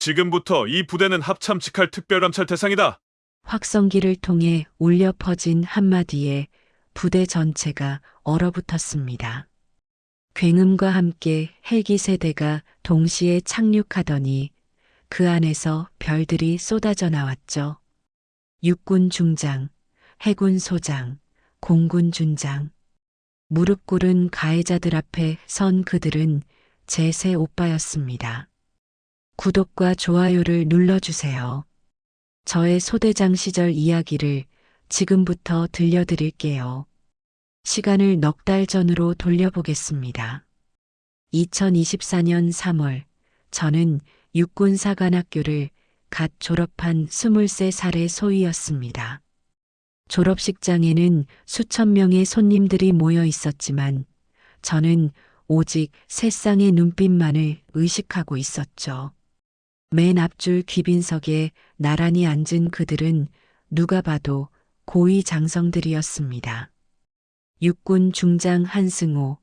지금부터 이 부대는 합참직할 특별감찰 대상이다. 확성기를 통해 울려 퍼진 한마디에 부대 전체가 얼어붙었습니다. 굉음과 함께 헬기 세대가 동시에 착륙하더니 그 안에서 별들이 쏟아져 나왔죠. 육군 중장, 해군 소장, 공군 준장. 무릎 꿇은 가해자들 앞에 선 그들은 제 새 오빠였습니다. 구독과 좋아요를 눌러주세요. 저의 소대장 시절 이야기를 지금부터 들려드릴게요. 시간을 넉 달 전으로 돌려보겠습니다. 2024년 3월, 저는 육군사관학교를 갓 졸업한 23살의 소위였습니다. 졸업식장에는 수천 명의 손님들이 모여 있었지만 저는 오직 세 쌍의 눈빛만을 의식하고 있었죠. 맨 앞줄 귀빈석에 나란히 앉은 그들은 누가 봐도 고위 장성들이었습니다. 육군 중장 한승호,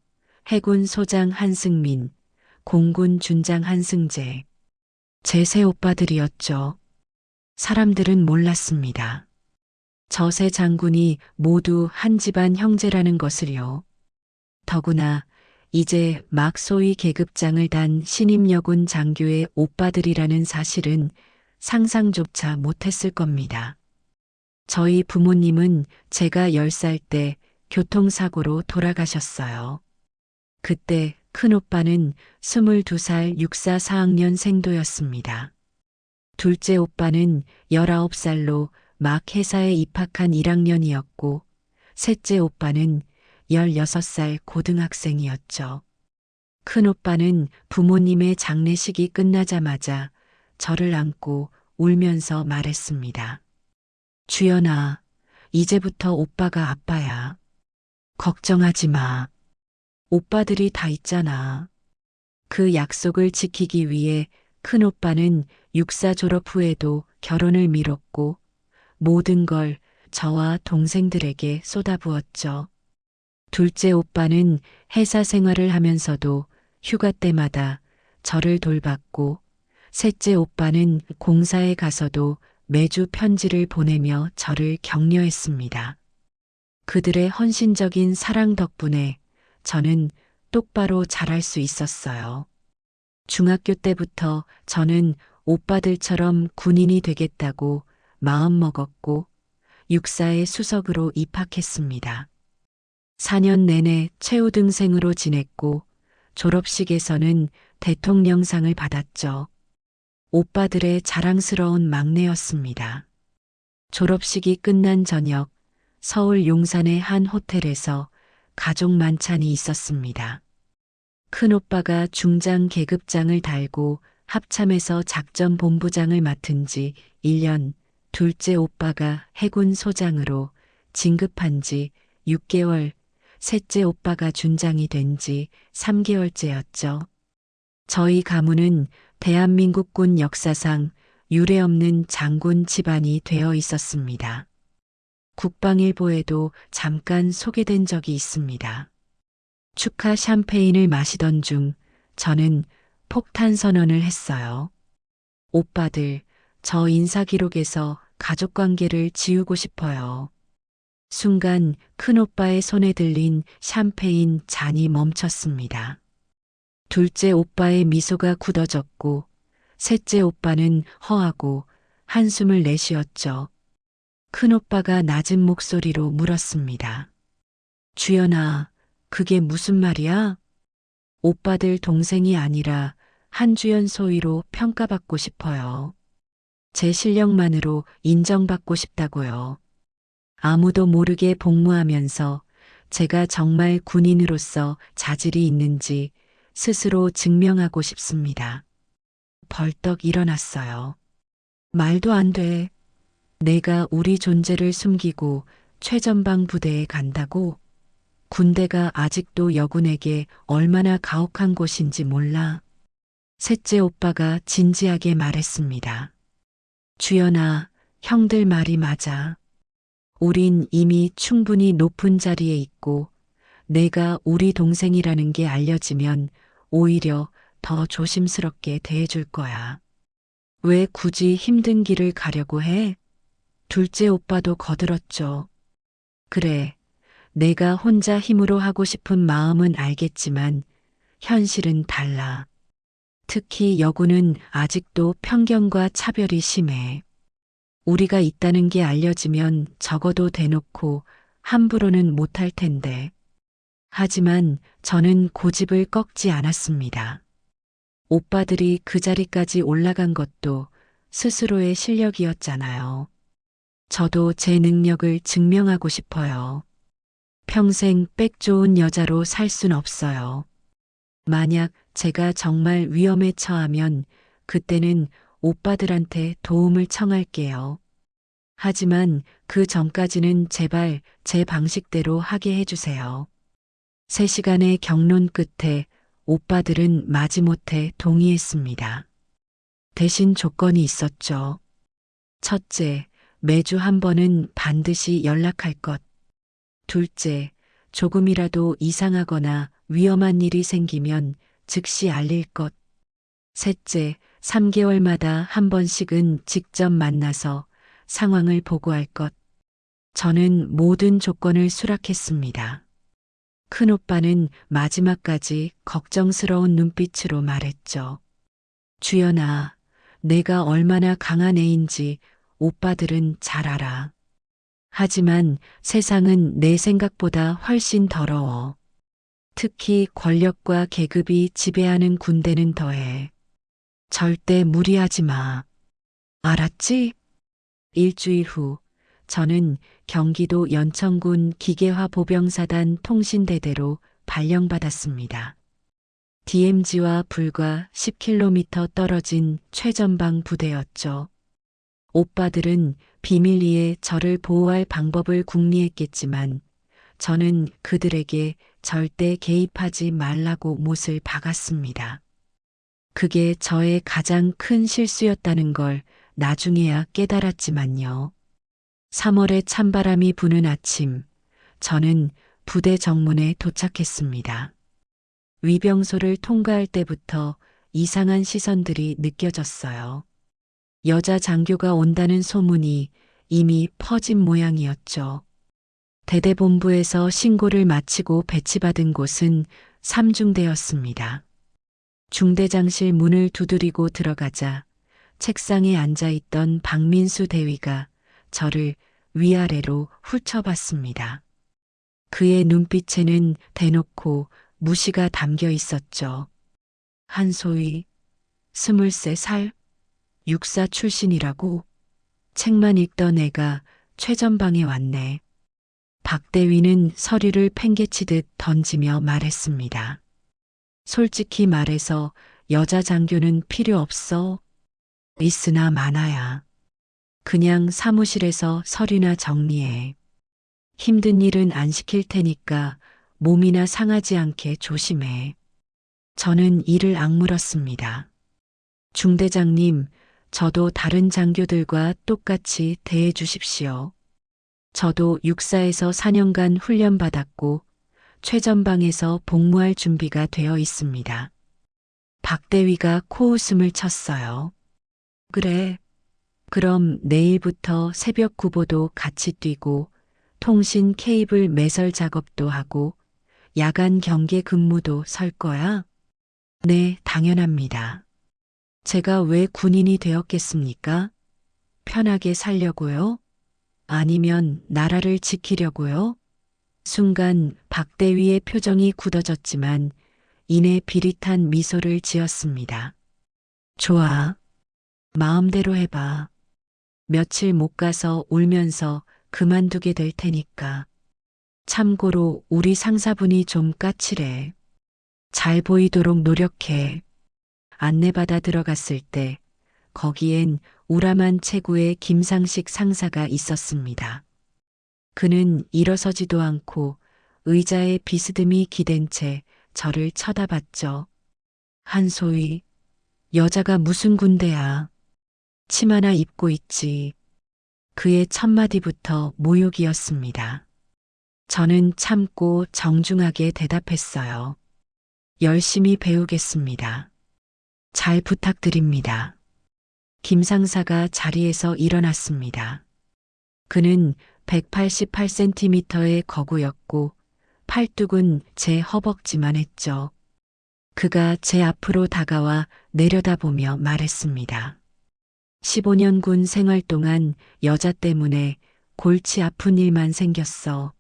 해군 소장 한승민, 공군 준장 한승재. 제 새 오빠들이었죠. 사람들은 몰랐습니다. 저 세 장군이 모두 한 집안 형제라는 것을요. 더구나 이제 막 소위 계급장을 단 신임여군 장교의 오빠들이라는 사실은 상상조차 못했을 겁니다. 저희 부모님은 제가 10살 때 교통사고로 돌아가셨어요. 그때 큰오빠는 22살 육사 4학년 생도였습니다. 둘째 오빠는 19살로 막 회사에 입학한 1학년이었고, 셋째 오빠는 16살 고등학생이었죠. 큰오빠는 부모님의 장례식이 끝나자마자 저를 안고 울면서 말했습니다. 주연아, 이제부터 오빠가 아빠야. 걱정하지 마. 오빠들이 다 있잖아. 그 약속을 지키기 위해 큰오빠는 육사 졸업 후에도 결혼을 미뤘고 모든 걸 저와 동생들에게 쏟아부었죠. 둘째 오빠는 회사 생활을 하면서도 휴가 때마다 저를 돌봤고 셋째 오빠는 공사에 가서도 매주 편지를 보내며 저를 격려했습니다. 그들의 헌신적인 사랑 덕분에 저는 똑바로 자랄 수 있었어요. 중학교 때부터 저는 오빠들처럼 군인이 되겠다고 마음먹었고 육사의 수석으로 입학했습니다. 4년 내내 최우등생으로 지냈고 졸업식에서는 대통령상을 받았죠. 오빠들의 자랑스러운 막내였습니다. 졸업식이 끝난 저녁 서울 용산의 한 호텔에서 가족 만찬이 있었습니다. 큰오빠가 중장 계급장을 달고 합참에서 작전본부장을 맡은 지 1년, 둘째 오빠가 해군 소장으로 진급한 지 6개월, 셋째 오빠가 준장이 된 지 3개월째였죠. 저희 가문은 대한민국군 역사상 유례없는 장군 집안이 되어 있었습니다. 국방일보에도 잠깐 소개된 적이 있습니다. 축하 샴페인을 마시던 중 저는 폭탄 선언을 했어요. 오빠들, 저 인사기록에서 가족관계를 지우고 싶어요. 순간 큰오빠의 손에 들린 샴페인 잔이 멈췄습니다. 둘째 오빠의 미소가 굳어졌고 셋째 오빠는 허하고 한숨을 내쉬었죠. 큰오빠가 낮은 목소리로 물었습니다. 주연아, 그게 무슨 말이야? 오빠들 동생이 아니라 한주연 소위로 평가받고 싶어요. 제 실력만으로 인정받고 싶다고요. 아무도 모르게 복무하면서 제가 정말 군인으로서 자질이 있는지 스스로 증명하고 싶습니다. 벌떡 일어났어요. 말도 안 돼. 내가 우리 존재를 숨기고 최전방 부대에 간다고? 군대가 아직도 여군에게 얼마나 가혹한 곳인지 몰라. 셋째 오빠가 진지하게 말했습니다. 주연아, 형들 말이 맞아. 우린 이미 충분히 높은 자리에 있고 내가 우리 동생이라는 게 알려지면 오히려 더 조심스럽게 대해줄 거야. 왜 굳이 힘든 길을 가려고 해? 둘째 오빠도 거들었죠. 그래, 내가 혼자 힘으로 하고 싶은 마음은 알겠지만 현실은 달라. 특히 여고는 아직도 편견과 차별이 심해. 우리가 있다는 게 알려지면 적어도 대놓고 함부로는 못할 텐데. 하지만 저는 고집을 꺾지 않았습니다. 오빠들이 그 자리까지 올라간 것도 스스로의 실력이었잖아요. 저도 제 능력을 증명하고 싶어요. 평생 빽 좋은 여자로 살 순 없어요. 만약 제가 정말 위험에 처하면 그때는 오빠들한테 도움을 청할게요. 하지만 그 전까지는 제발 제 방식대로 하게 해주세요. 3시간의 경론 끝에 오빠들은 마지못해 동의했습니다. 대신 조건이 있었죠. 첫째, 매주 한 번은 반드시 연락할 것. 둘째, 조금이라도 이상하거나 위험한 일이 생기면 즉시 알릴 것. 셋째, 3개월마다 한 번씩은 직접 만나서 상황을 보고할 것. 저는 모든 조건을 수락했습니다. 큰오빠는 마지막까지 걱정스러운 눈빛으로 말했죠. 주연아, 내가 얼마나 강한 애인지 오빠들은 잘 알아. 하지만 세상은 내 생각보다 훨씬 더러워. 특히 권력과 계급이 지배하는 군대는 더해. 절대 무리하지 마. 알았지? 일주일 후, 저는 경기도 연천군 기계화 보병사단 통신대대로 발령받았습니다. DMZ와 불과 10km 떨어진 최전방 부대였죠. 오빠들은 비밀리에 저를 보호할 방법을 궁리했겠지만 저는 그들에게 절대 개입하지 말라고 못을 박았습니다. 그게 저의 가장 큰 실수였다는 걸 나중에야 깨달았지만요. 3월에 찬바람이 부는 아침, 저는 부대 정문에 도착했습니다. 위병소를 통과할 때부터 이상한 시선들이 느껴졌어요. 여자 장교가 온다는 소문이 이미 퍼진 모양이었죠. 대대본부에서 신고를 마치고 배치받은 곳은 3중대였습니다. 중대장실 문을 두드리고 들어가자 책상에 앉아있던 박민수 대위가 저를 위아래로 훑어봤습니다. 그의 눈빛에는 대놓고 무시가 담겨 있었죠. 한소희, 23살, 육사 출신이라고? 책만 읽던 애가 최전방에 왔네. 박 대위는 서류를 팽개치듯 던지며 말했습니다. 솔직히 말해서 여자 장교는 필요 없어. 있으나 많아야. 그냥 사무실에서 서류나 정리해. 힘든 일은 안 시킬 테니까 몸이나 상하지 않게 조심해. 저는 이를 악물었습니다. 중대장님, 저도 다른 장교들과 똑같이 대해 주십시오. 저도 육사에서 4년간 훈련받았고 최전방에서 복무할 준비가 되어 있습니다. 박 대위가 코웃음을 쳤어요. 그래. 그럼 내일부터 새벽 구보도 같이 뛰고 통신 케이블 매설 작업도 하고 야간 경계 근무도 설 거야? 네, 당연합니다. 제가 왜 군인이 되었겠습니까? 편하게 살려고요? 아니면 나라를 지키려고요? 순간 박 대위의 표정이 굳어졌지만 이내 비릿한 미소를 지었습니다. 좋아. 마음대로 해봐. 며칠 못 가서 울면서 그만두게 될 테니까. 참고로 우리 상사분이 좀 까칠해. 잘 보이도록 노력해. 안내받아 들어갔을 때 거기엔 우람한 체구의 김상식 상사가 있었습니다. 그는 일어서지도 않고 의자에 비스듬히 기댄 채 저를 쳐다봤죠. 한소희, 여자가 무슨 군대야. 치마나 입고 있지. 그의 첫마디부터 모욕이었습니다. 저는 참고 정중하게 대답했어요. 열심히 배우겠습니다. 잘 부탁드립니다. 김 상사가 자리에서 일어났습니다. 그는 188cm의 거구였고 팔뚝은 제 허벅지만 했죠. 그가 제 앞으로 다가와 내려다보며 말했습니다. 15년 군 생활 동안 여자 때문에 골치 아픈 일만 생겼어.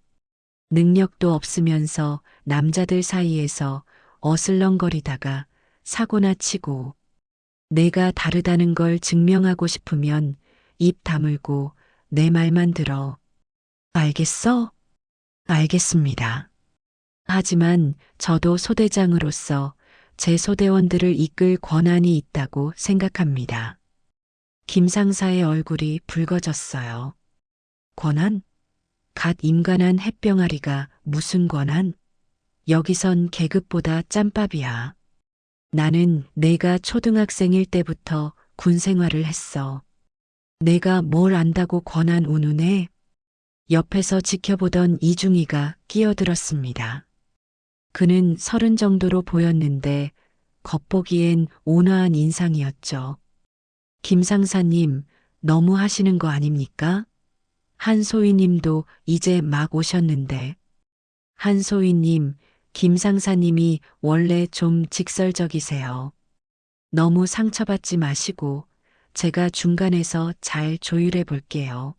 능력도 없으면서 남자들 사이에서 어슬렁거리다가 사고나 치고 내가 다르다는 걸 증명하고 싶으면 입 다물고 내 말만 들어. 알겠어? 알겠습니다. 하지만 저도 소대장으로서 제 소대원들을 이끌 권한이 있다고 생각합니다. 김 상사의 얼굴이 붉어졌어요. 권한? 갓 임관한 햇병아리가 무슨 권한? 여기선 계급보다 짬밥이야. 나는 내가 초등학생일 때부터 군 생활을 했어. 내가 뭘 안다고 권한 운운해? 옆에서 지켜보던 이중이가 끼어들었습니다. 그는 30 정도로 보였는데 겉보기엔 온화한 인상이었죠. 김 상사님, 너무 하시는 거 아닙니까? 한소희님도 이제 막 오셨는데. 한소희님, 김 상사님이 원래 좀 직설적이세요. 너무 상처받지 마시고 제가 중간에서 잘 조율해 볼게요.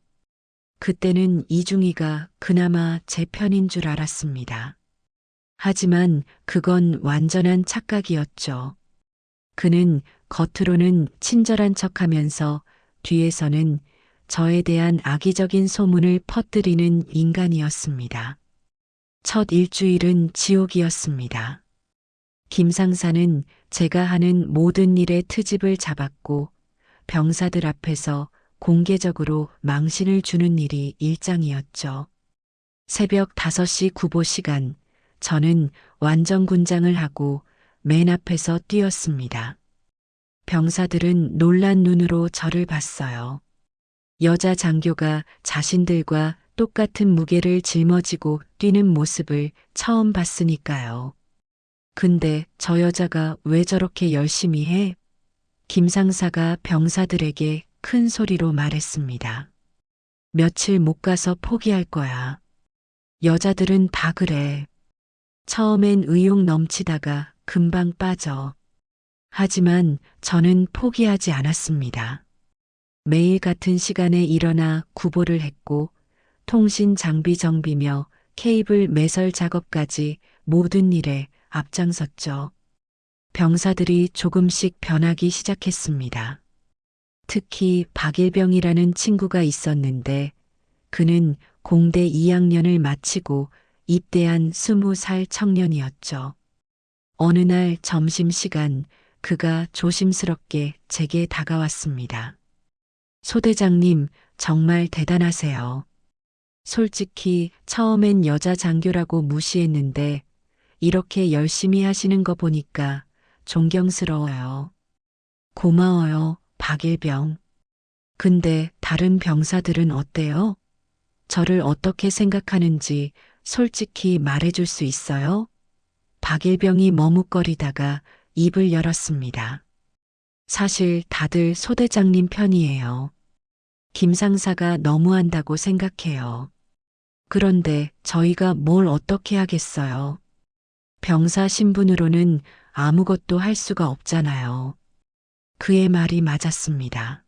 그때는 이중이가 그나마 제 편인 줄 알았습니다. 하지만 그건 완전한 착각이었죠. 그는 겉으로는 친절한 척하면서 뒤에서는 저에 대한 악의적인 소문을 퍼뜨리는 인간이었습니다. 첫 일주일은 지옥이었습니다. 김 상사는 제가 하는 모든 일의 트집을 잡았고 병사들 앞에서 공개적으로 망신을 주는 일이 일장이었죠. 새벽 5시 구보 시간, 저는 완전군장을 하고 맨 앞에서 뛰었습니다. 병사들은 놀란 눈으로 저를 봤어요. 여자 장교가 자신들과 똑같은 무게를 짊어지고 뛰는 모습을 처음 봤으니까요. 근데 저 여자가 왜 저렇게 열심히 해? 김 상사가 병사들에게 큰 소리로 말했습니다. 며칠 못 가서 포기할 거야. 여자들은 다 그래. 처음엔 의욕 넘치다가 금방 빠져. 하지만 저는 포기하지 않았습니다. 매일 같은 시간에 일어나 구보를 했고 통신 장비 정비며 케이블 매설 작업까지 모든 일에 앞장섰죠. 병사들이 조금씩 변하기 시작했습니다. 특히 박일병이라는 친구가 있었는데 그는 공대 2학년을 마치고 입대한 20살 청년이었죠. 어느 날 점심시간 그가 조심스럽게 제게 다가왔습니다. 소대장님, 정말 대단하세요. 솔직히 처음엔 여자 장교라고 무시했는데 이렇게 열심히 하시는 거 보니까 존경스러워요. 고마워요, 박일병. 근데 다른 병사들은 어때요? 저를 어떻게 생각하는지 솔직히 말해줄 수 있어요? 박일병이 머뭇거리다가 입을 열었습니다. 사실 다들 소대장님 편이에요. 김 상사가 너무한다고 생각해요. 그런데 저희가 뭘 어떻게 하겠어요? 병사 신분으로는 아무것도 할 수가 없잖아요. 그의 말이 맞았습니다.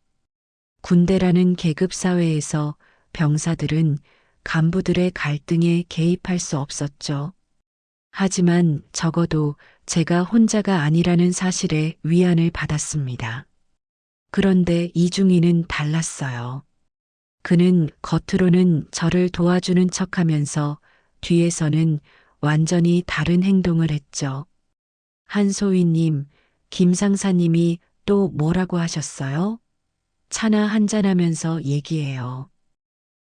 군대라는 계급사회에서 병사들은 간부들의 갈등에 개입할 수 없었죠. 하지만 적어도 제가 혼자가 아니라는 사실에 위안을 받았습니다. 그런데 이중이는 달랐어요. 그는 겉으로는 저를 도와주는 척하면서 뒤에서는 완전히 다른 행동을 했죠. 한소희님, 김 상사님이 또 뭐라고 하셨어요? 차나 한잔하면서 얘기해요.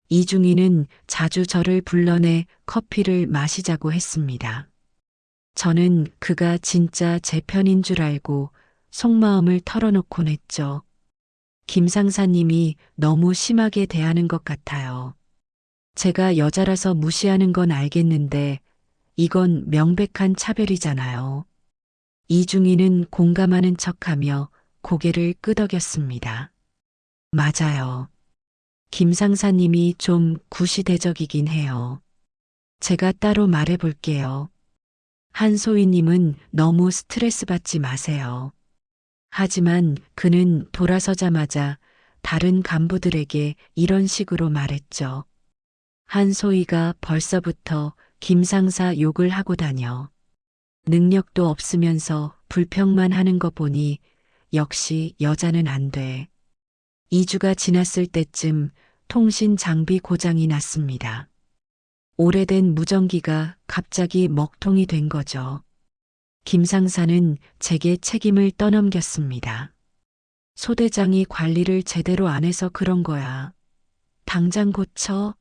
이중이는 자주 저를 불러내 커피를 마시자고 했습니다. 저는 그가 진짜 제 편인 줄 알고 속마음을 털어놓곤 했죠. 김 상사님이 너무 심하게 대하는 것 같아요. 제가 여자라서 무시하는 건 알겠는데 이건 명백한 차별이잖아요. 이중이는 공감하는 척하며 고개를 끄덕였습니다. 맞아요. 김 상사님이 좀 구시대적이긴 해요. 제가 따로 말해 볼게요. 한소희님은 너무 스트레스 받지 마세요. 하지만 그는 돌아서자마자 다른 간부들에게 이런 식으로 말했죠. 한소희가 벌써부터 김 상사 욕을 하고 다녀. 능력도 없으면서 불평만 하는 거 보니 역시 여자는 안 돼. 2주가 지났을 때쯤 통신 장비 고장이 났습니다. 오래된 무전기가 갑자기 먹통이 된 거죠. 김 상사는 제게 책임을 떠넘겼습니다. 소 대장이 관리를 제대로 안 해서 그런 거야. 당장 고쳐.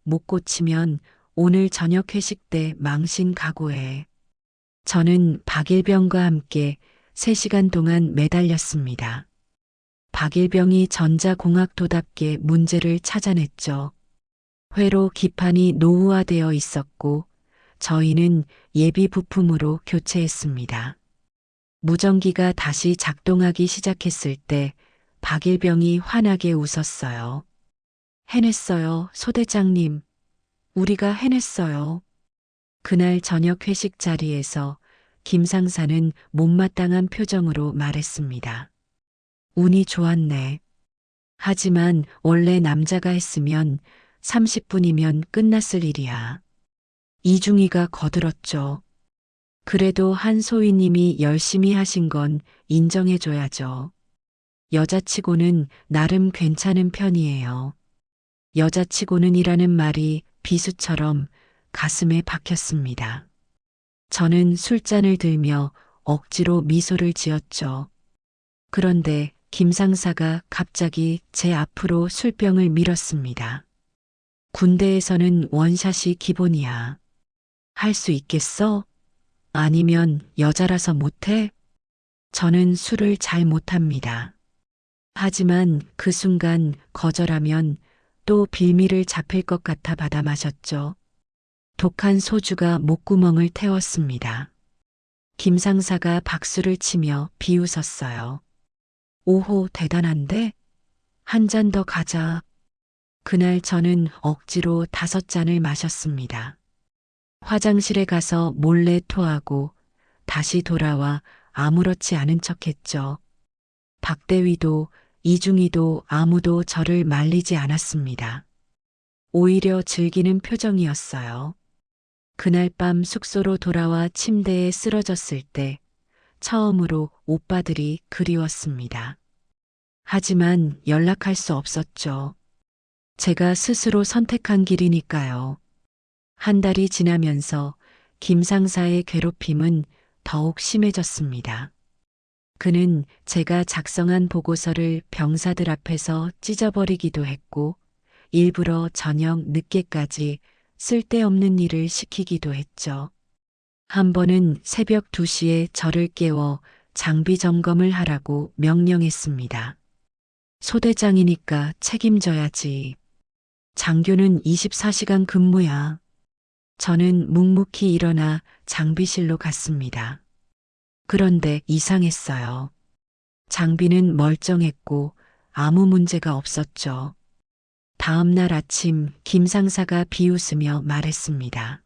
못 고치면 오늘 저녁 회식 때 망신 각오해. 저는 박일병과 함께 3시간 동안 매달렸습니다. 박일병이 전자공학도답게 문제를 찾아냈죠. 회로 기판이 노후화되어 있었고 저희는 예비 부품으로 교체했습니다. 무전기가 다시 작동하기 시작했을 때 박일병이 환하게 웃었어요. 해냈어요, 소대장님. 우리가 해냈어요. 그날 저녁 회식 자리에서 김 상사는 못마땅한 표정으로 말했습니다. 운이 좋았네. 하지만 원래 남자가 했으면 30분이면 끝났을 일이야. 이중희가 거들었죠. 그래도 한소희님이 열심히 하신 건 인정해줘야죠. 여자치고는 나름 괜찮은 편이에요. 여자치고는이라는 말이 비수처럼 가슴에 박혔습니다. 저는 술잔을 들며 억지로 미소를 지었죠. 그런데 김 상사가 갑자기 제 앞으로 술병을 밀었습니다. 군대에서는 원샷이 기본이야. 할 수 있겠어? 아니면 여자라서 못해? 저는 술을 잘 못합니다. 하지만 그 순간 거절하면 또 빌미를 잡힐 것 같아 받아 마셨죠. 독한 소주가 목구멍을 태웠습니다. 김 상사가 박수를 치며 비웃었어요. 오호, 대단한데? 한 잔 더 가자. 그날 저는 억지로 5잔을 마셨습니다. 화장실에 가서 몰래 토하고 다시 돌아와 아무렇지 않은 척했죠. 박대위도 이중희도 아무도 저를 말리지 않았습니다. 오히려 즐기는 표정이었어요. 그날 밤 숙소로 돌아와 침대에 쓰러졌을 때 처음으로 오빠들이 그리웠습니다. 하지만 연락할 수 없었죠. 제가 스스로 선택한 길이니까요. 한 달이 지나면서 김 상사의 괴롭힘은 더욱 심해졌습니다. 그는 제가 작성한 보고서를 병사들 앞에서 찢어버리기도 했고 일부러 저녁 늦게까지 쓸데없는 일을 시키기도 했죠. 한 번은 새벽 2시에 저를 깨워 장비 점검을 하라고 명령했습니다. 소대장이니까 책임져야지. 장교는 24시간 근무야. 저는 묵묵히 일어나 장비실로 갔습니다. 그런데 이상했어요. 장비는 멀쩡했고 아무 문제가 없었죠. 다음 날 아침 김 상사가 비웃으며 말했습니다.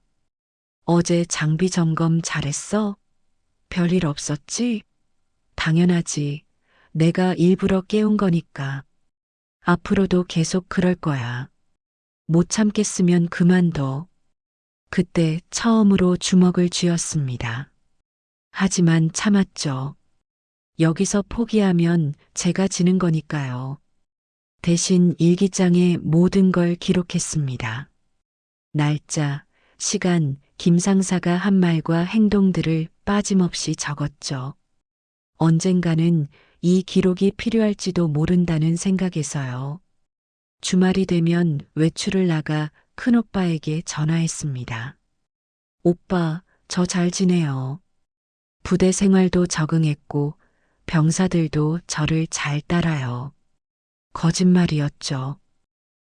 어제 장비 점검 잘했어? 별일 없었지? 당연하지. 내가 일부러 깨운 거니까. 앞으로도 계속 그럴 거야. 못 참겠으면 그만둬. 그때 처음으로 주먹을 쥐었습니다. 하지만 참았죠. 여기서 포기하면 제가 지는 거니까요. 대신 일기장에 모든 걸 기록했습니다. 날짜, 시간, 김 상사가 한 말과 행동들을 빠짐없이 적었죠. 언젠가는 이 기록이 필요할지도 모른다는 생각에서요. 주말이 되면 외출을 나가 큰오빠에게 전화했습니다. 오빠, 저 잘 지내요. 부대 생활도 적응했고 병사들도 저를 잘 따라요. 거짓말이었죠.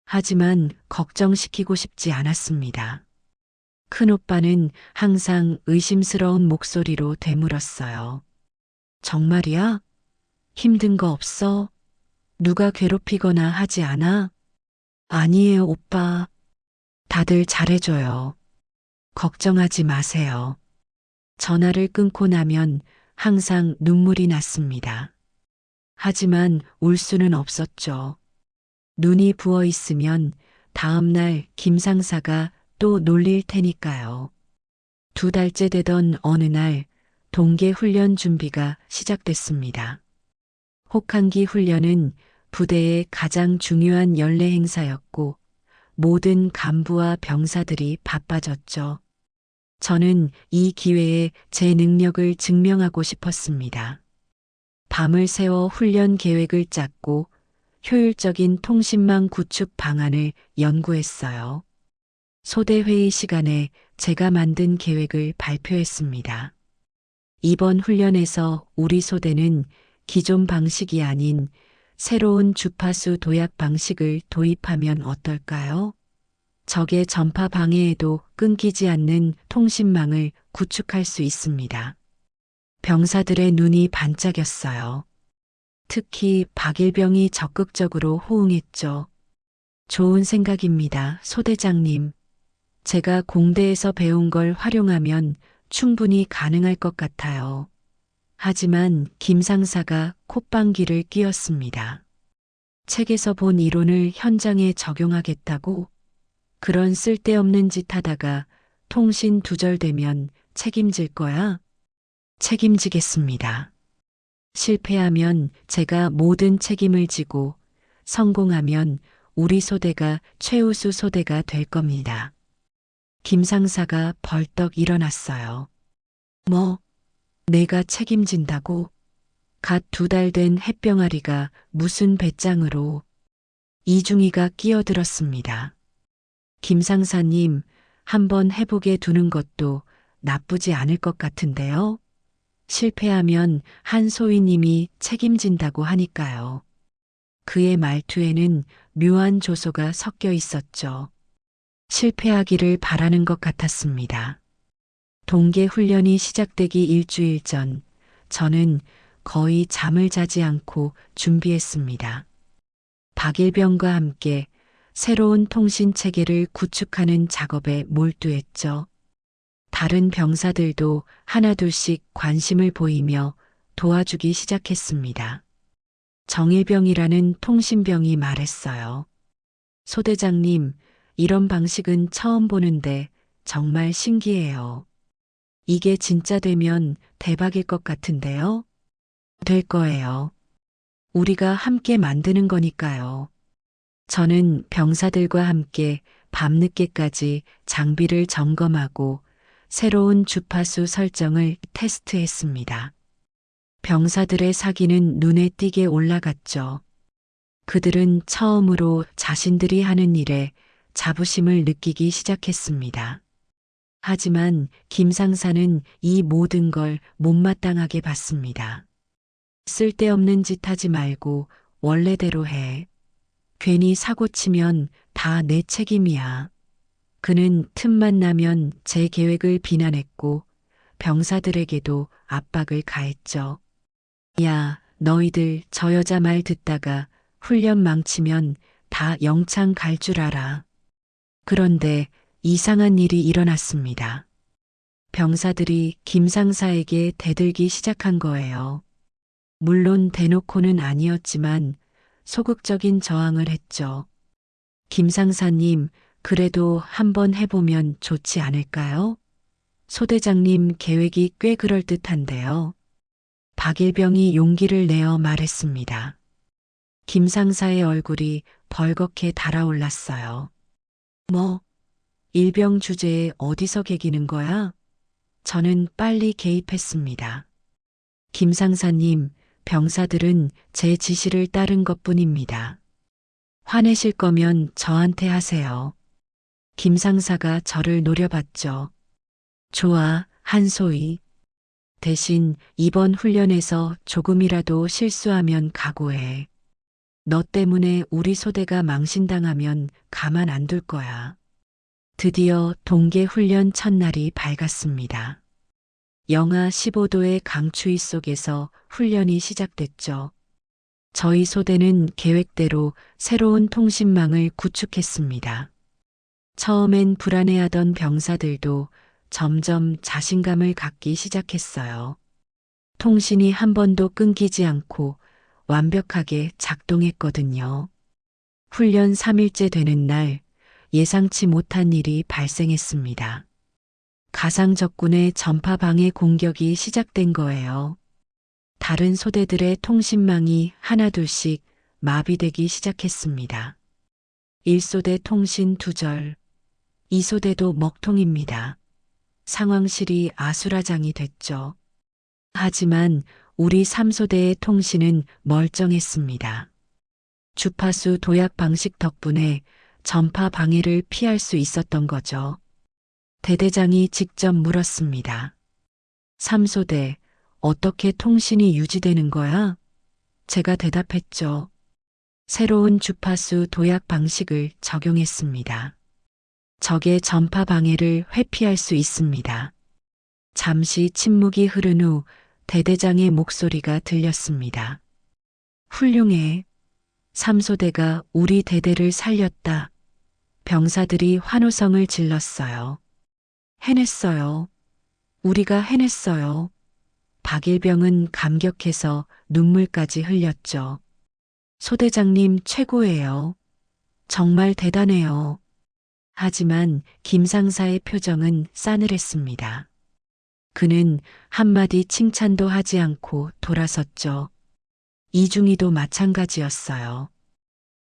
하지만 걱정시키고 싶지 않았습니다. 큰오빠는 항상 의심스러운 목소리로 되물었어요. 정말이야? 힘든 거 없어? 누가 괴롭히거나 하지 않아? 아니에요, 오빠. 다들 잘해줘요. 걱정하지 마세요. 전화를 끊고 나면 항상 눈물이 났습니다. 하지만 울 수는 없었죠. 눈이 부어 있으면 다음날 김 상사가 또 놀릴 테니까요. 2달째 되던 어느 날 동계 훈련 준비가 시작됐습니다. 혹한기 훈련은 부대의 가장 중요한 연례 행사였고 모든 간부와 병사들이 바빠졌죠. 저는 이 기회에 제 능력을 증명하고 싶었습니다. 밤을 새워 훈련 계획을 짰고 효율적인 통신망 구축 방안을 연구했어요. 소대 회의 시간에 제가 만든 계획을 발표했습니다. 이번 훈련에서 우리 소대는 기존 방식이 아닌 새로운 주파수 도약 방식을 도입하면 어떨까요? 적의 전파 방해에도 끊기지 않는 통신망을 구축할 수 있습니다. 병사들의 눈이 반짝였어요. 특히 박일병이 적극적으로 호응했죠. 좋은 생각입니다, 소대장님. 제가 공대에서 배운 걸 활용하면 충분히 가능할 것 같아요. 하지만 김 상사가 콧방귀를 뀌었습니다. 책에서 본 이론을 현장에 적용하겠다고? 그런 쓸데없는 짓 하다가 통신 두절되면 책임질 거야? 책임지겠습니다. 실패하면 제가 모든 책임을 지고 성공하면 우리 소대가 최우수 소대가 될 겁니다. 김 상사가 벌떡 일어났어요. 뭐, 내가 책임진다고? 갓 2달 된 햇병아리가 무슨 배짱으로? 이중이가 끼어들었습니다. 김 상사님, 한번 해보게 두는 것도 나쁘지 않을 것 같은데요? 실패하면 한소희님이 책임진다고 하니까요. 그의 말투에는 묘한 조소가 섞여 있었죠. 실패하기를 바라는 것 같았습니다. 동계 훈련이 시작되기 일주일 전, 저는 거의 잠을 자지 않고 준비했습니다. 박일병과 함께 새로운 통신 체계를 구축하는 작업에 몰두했죠. 다른 병사들도 하나둘씩 관심을 보이며 도와주기 시작했습니다. 정일병이라는 통신병이 말했어요. 소대장님, 이런 방식은 처음 보는데 정말 신기해요. 이게 진짜 되면 대박일 것 같은데요? 될 거예요. 우리가 함께 만드는 거니까요. 저는 병사들과 함께 밤늦게까지 장비를 점검하고 새로운 주파수 설정을 테스트했습니다. 병사들의 사기는 눈에 띄게 올라갔죠. 그들은 처음으로 자신들이 하는 일에 자부심을 느끼기 시작했습니다. 하지만 김 상사는 이 모든 걸 못마땅하게 봤습니다. 쓸데없는 짓 하지 말고 원래대로 해. 괜히 사고 치면 다 내 책임이야. 그는 틈만 나면 제 계획을 비난했고 병사들에게도 압박을 가했죠. 야, 너희들 저 여자 말 듣다가 훈련 망치면 다 영창 갈 줄 알아. 그런데 이상한 일이 일어났습니다. 병사들이 김 상사에게 대들기 시작한 거예요. 물론 대놓고는 아니었지만 소극적인 저항을 했죠. 김 상사님, 그래도 한번 해보면 좋지 않을까요? 소대장님 계획이 꽤 그럴듯한데요. 박일병이 용기를 내어 말했습니다. 김 상사의 얼굴이 벌겋게 달아올랐어요. 뭐, 일병 주제에 어디서 개기는 거야? 저는 빨리 개입했습니다. 김 상사님, 병사들은 제 지시를 따른 것뿐입니다. 화내실 거면 저한테 하세요. 김 상사가 저를 노려봤죠. 좋아, 한소희. 대신 이번 훈련에서 조금이라도 실수하면 각오해. 너 때문에 우리 소대가 망신당하면 가만 안 둘 거야. 드디어 동계 훈련 첫날이 밝았습니다. 영하 15도의 강추위 속에서 훈련이 시작됐죠. 저희 소대는 계획대로 새로운 통신망을 구축했습니다. 처음엔 불안해하던 병사들도 점점 자신감을 갖기 시작했어요. 통신이 한 번도 끊기지 않고 완벽하게 작동했거든요. 훈련 3일째 되는 날 예상치 못한 일이 발생했습니다. 가상 적군의 전파 방해 공격이 시작된 거예요. 다른 소대들의 통신망이 하나둘씩 마비되기 시작했습니다. 1소대 통신 두절, 2소대도 먹통입니다. 상황실이 아수라장이 됐죠. 하지만 우리 3소대의 통신은 멀쩡했습니다. 주파수 도약 방식 덕분에 전파 방해를 피할 수 있었던 거죠. 대대장이 직접 물었습니다. 3소대, 어떻게 통신이 유지되는 거야? 제가 대답했죠. 새로운 주파수 도약 방식을 적용했습니다. 적의 전파 방해를 회피할 수 있습니다. 잠시 침묵이 흐른 후 대대장의 목소리가 들렸습니다. 훌륭해. 3소대가 우리 대대를 살렸다. 병사들이 환호성을 질렀어요. 해냈어요. 우리가 해냈어요. 박일병은 감격해서 눈물까지 흘렸죠. 소대장님 최고예요. 정말 대단해요. 하지만 김상사의 표정은 싸늘했습니다. 그는 한마디 칭찬도 하지 않고 돌아섰죠. 이중희도 마찬가지였어요.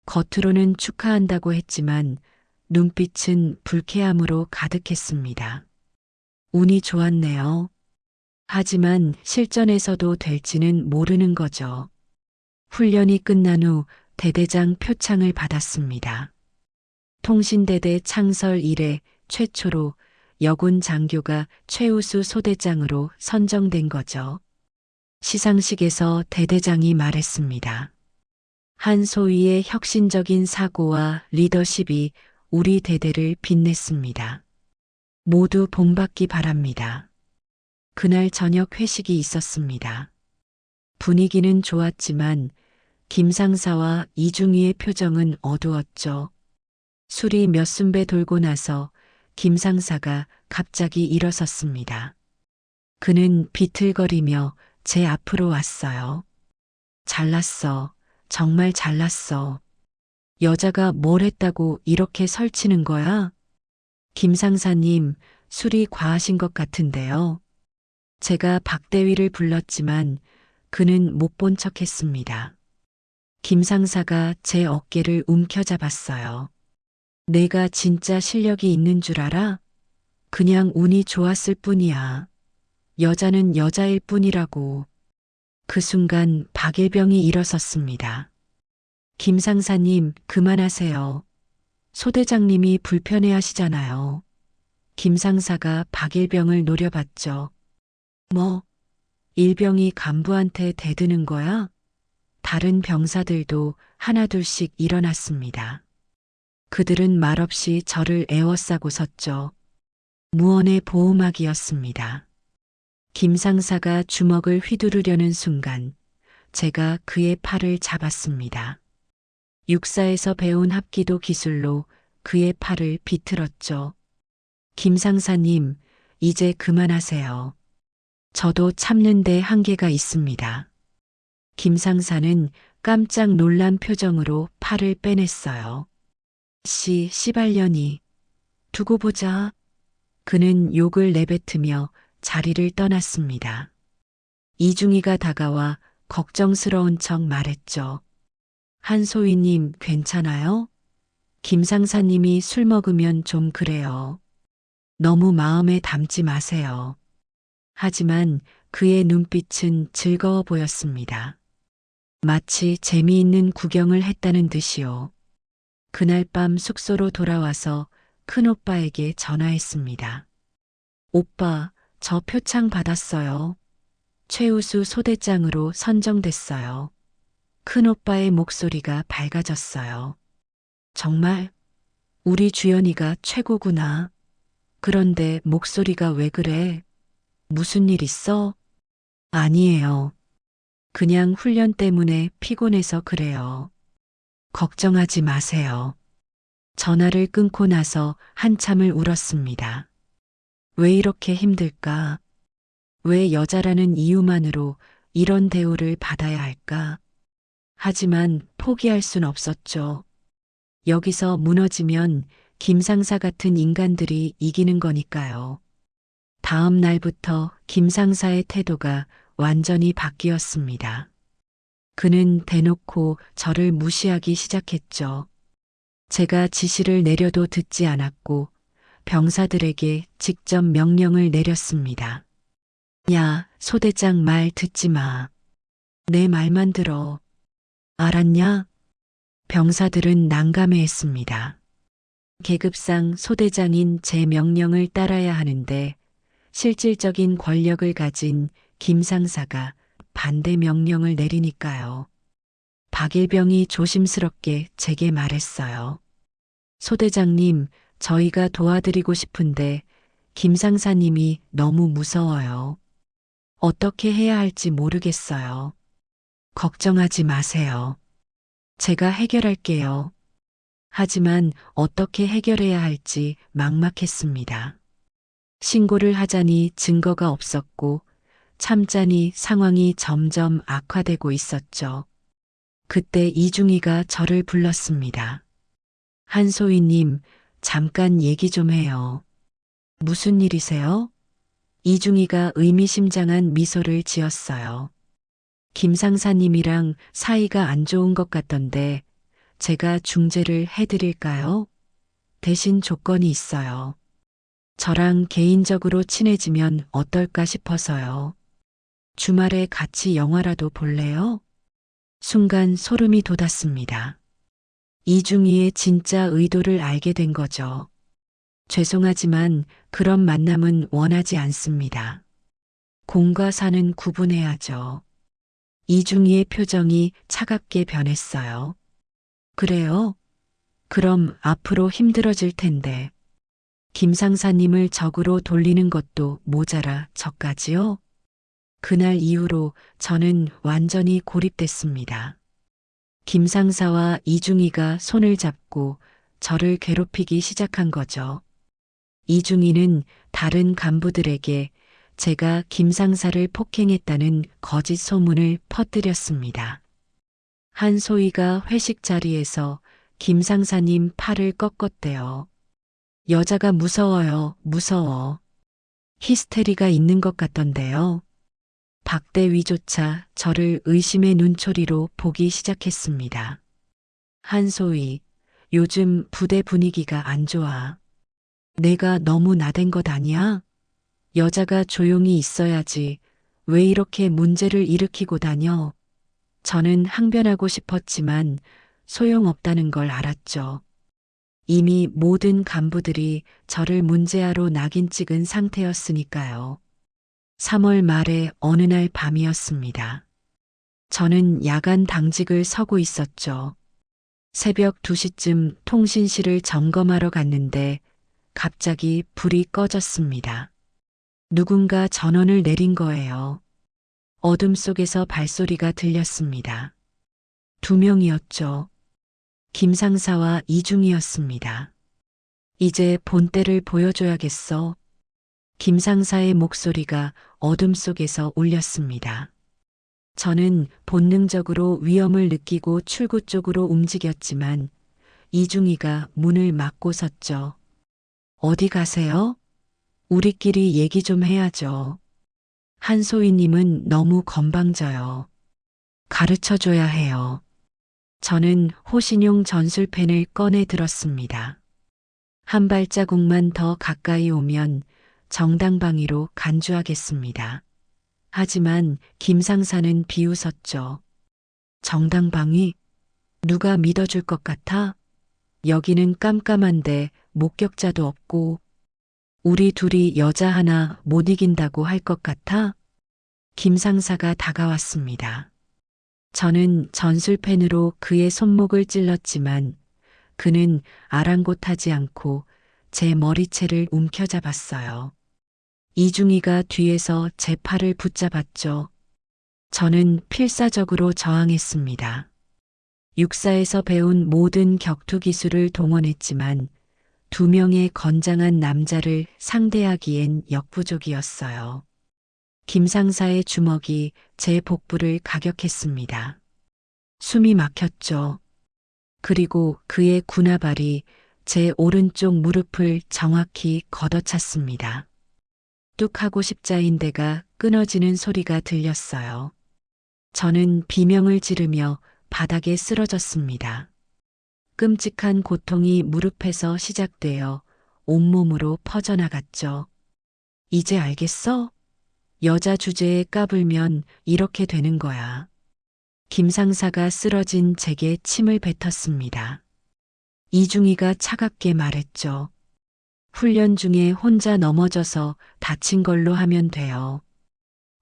겉으로는 축하한다고 했지만 눈빛은 불쾌함으로 가득했습니다. 운이 좋았네요. 하지만 실전에서도 될지는 모르는 거죠. 훈련이 끝난 후 대대장 표창을 받았습니다. 통신대대 창설 이래 최초로 여군 장교가 최우수 소대장으로 선정된 거죠. 시상식에서 대대장이 말했습니다. 한 소위의 혁신적인 사고와 리더십이 우리 대대를 빛냈습니다. 모두 본받기 바랍니다. 그날 저녁 회식이 있었습니다. 분위기는 좋았지만 김상사와 이중희의 표정은 어두웠죠. 술이 몇 순배 돌고 나서 김상사가 갑자기 일어섰습니다. 그는 비틀거리며 제 앞으로 왔어요. 잘났어. 정말 잘났어. 여자가 뭘 했다고 이렇게 설치는 거야? 김상사님, 술이 과하신 것 같은데요. 제가 박대위를 불렀지만 그는 못 본 척했습니다. 김상사가 제 어깨를 움켜잡았어요. 내가 진짜 실력이 있는 줄 알아? 그냥 운이 좋았을 뿐이야. 여자는 여자일 뿐이라고. 그 순간 박일병이 일어섰습니다. 김상사님, 그만하세요. 소대장님이 불편해하시잖아요. 김상사가 박일병을 노려봤죠. 뭐, 일병이 간부한테 대드는 거야? 다른 병사들도 하나둘씩 일어났습니다. 그들은 말없이 저를 에워싸고 섰죠. 무언의 보호막이었습니다. 김상사가 주먹을 휘두르려는 순간 제가 그의 팔을 잡았습니다. 육사에서 배운 합기도 기술로 그의 팔을 비틀었죠. 김상사님, 이제 그만하세요. 저도 참는 데 한계가 있습니다. 김상사는 깜짝 놀란 표정으로 팔을 빼냈어요. 씨발년이. 두고 보자. 그는 욕을 내뱉으며 자리를 떠났습니다. 이중희가 다가와 걱정스러운 척 말했죠. 한소희님 괜찮아요? 김상사님이 술 먹으면 좀 그래요. 너무 마음에 담지 마세요. 하지만 그의 눈빛은 즐거워 보였습니다. 마치 재미있는 구경을 했다는 듯이요. 그날 밤 숙소로 돌아와서 큰오빠에게 전화했습니다. 오빠, 저 표창 받았어요. 최우수 소대장으로 선정됐어요. 큰오빠의 목소리가 밝아졌어요. 정말? 우리 주연이가 최고구나. 그런데 목소리가 왜 그래? 무슨 일 있어? 아니에요. 그냥 훈련 때문에 피곤해서 그래요. 걱정하지 마세요. 전화를 끊고 나서 한참을 울었습니다. 왜 이렇게 힘들까? 왜 여자라는 이유만으로 이런 대우를 받아야 할까? 하지만 포기할 순 없었죠. 여기서 무너지면 김상사 같은 인간들이 이기는 거니까요. 다음 날부터 김상사의 태도가 완전히 바뀌었습니다. 그는 대놓고 저를 무시하기 시작했죠. 제가 지시를 내려도 듣지 않았고 병사들에게 직접 명령을 내렸습니다. 야, 소대장 말 듣지 마. 내 말만 들어. 알았냐? 병사들은 난감해했습니다. 계급상 소대장인 제 명령을 따라야 하는데 실질적인 권력을 가진 김상사가 반대 명령을 내리니까요. 박일병이 조심스럽게 제게 말했어요. 소대장님, 저희가 도와드리고 싶은데 김상사님이 너무 무서워요. 어떻게 해야 할지 모르겠어요. 걱정하지 마세요. 제가 해결할게요. 하지만 어떻게 해결해야 할지 막막했습니다. 신고를 하자니 증거가 없었고 참자니 상황이 점점 악화되고 있었죠. 그때 이중희가 저를 불렀습니다. 한소희님, 잠깐 얘기 좀 해요. 무슨 일이세요? 이중희가 의미심장한 미소를 지었어요. 김상사님이랑 사이가 안 좋은 것 같던데 제가 중재를 해드릴까요? 대신 조건이 있어요. 저랑 개인적으로 친해지면 어떨까 싶어서요. 주말에 같이 영화라도 볼래요? 순간 소름이 돋았습니다. 이중희의 진짜 의도를 알게 된 거죠. 죄송하지만 그런 만남은 원하지 않습니다. 공과 사는 구분해야죠. 이중희의 표정이 차갑게 변했어요. 그래요? 그럼 앞으로 힘들어질 텐데. 김상사님을 적으로 돌리는 것도 모자라 저까지요? 그날 이후로 저는 완전히 고립됐습니다. 김상사와 이중희가 손을 잡고 저를 괴롭히기 시작한 거죠. 이중희는 다른 간부들에게 제가 김상사를 폭행했다는 거짓 소문을 퍼뜨렸습니다. 한소희가 회식 자리에서 김상사님 팔을 꺾었대요. 여자가 무서워요, 무서워. 히스테리가 있는 것 같던데요. 박대위조차 저를 의심의 눈초리로 보기 시작했습니다. 한소희, 요즘 부대 분위기가 안 좋아. 내가 너무 나댄 것 아니야? 여자가 조용히 있어야지. 왜 이렇게 문제를 일으키고 다녀? 저는 항변하고 싶었지만 소용없다는 걸 알았죠. 이미 모든 간부들이 저를 문제아로 낙인 찍은 상태였으니까요. 3월 말의 어느 날 밤이었습니다. 저는 야간 당직을 서고 있었죠. 새벽 2시쯤 통신실을 점검하러 갔는데 갑자기 불이 꺼졌습니다. 누군가 전원을 내린 거예요. 어둠 속에서 발소리가 들렸습니다. 2명이었죠. 김상사와 이중이었습니다. 이제 본때를 보여줘야겠어. 김상사의 목소리가 어둠 속에서 울렸습니다. 저는 본능적으로 위험을 느끼고 출구 쪽으로 움직였지만 이중희가 문을 막고 섰죠. 어디 가세요? 우리끼리 얘기 좀 해야죠. 한소희님은 너무 건방져요. 가르쳐줘야 해요. 저는 호신용 전술펜을 꺼내 들었습니다. 한 발자국만 더 가까이 오면 정당방위로 간주하겠습니다. 하지만 김상사는 비웃었죠. 정당방위? 누가 믿어줄 것 같아? 여기는 깜깜한데 목격자도 없고 우리 둘이 여자 하나 못 이긴다고 할 것 같아? 김상사가 다가왔습니다. 저는 전술펜으로 그의 손목을 찔렀지만 그는 아랑곳하지 않고 제 머리채를 움켜잡았어요. 이중희가 뒤에서 제 팔을 붙잡았죠. 저는 필사적으로 저항했습니다. 육사에서 배운 모든 격투 기술을 동원했지만 2명의 건장한 남자를 상대하기엔 역부족이었어요. 김상사의 주먹이 제 복부를 가격했습니다. 숨이 막혔죠. 그리고 그의 군화발이 제 오른쪽 무릎을 정확히 걷어찼습니다. 뚝 하고 십자인대가 끊어지는 소리가 들렸어요. 저는 비명을 지르며 바닥에 쓰러졌습니다. 끔찍한 고통이 무릎에서 시작되어 온몸으로 퍼져나갔죠. 이제 알겠어? 여자 주제에 까불면 이렇게 되는 거야. 김상사가 쓰러진 제게 침을 뱉었습니다. 이중희가 차갑게 말했죠. 훈련 중에 혼자 넘어져서 다친 걸로 하면 돼요.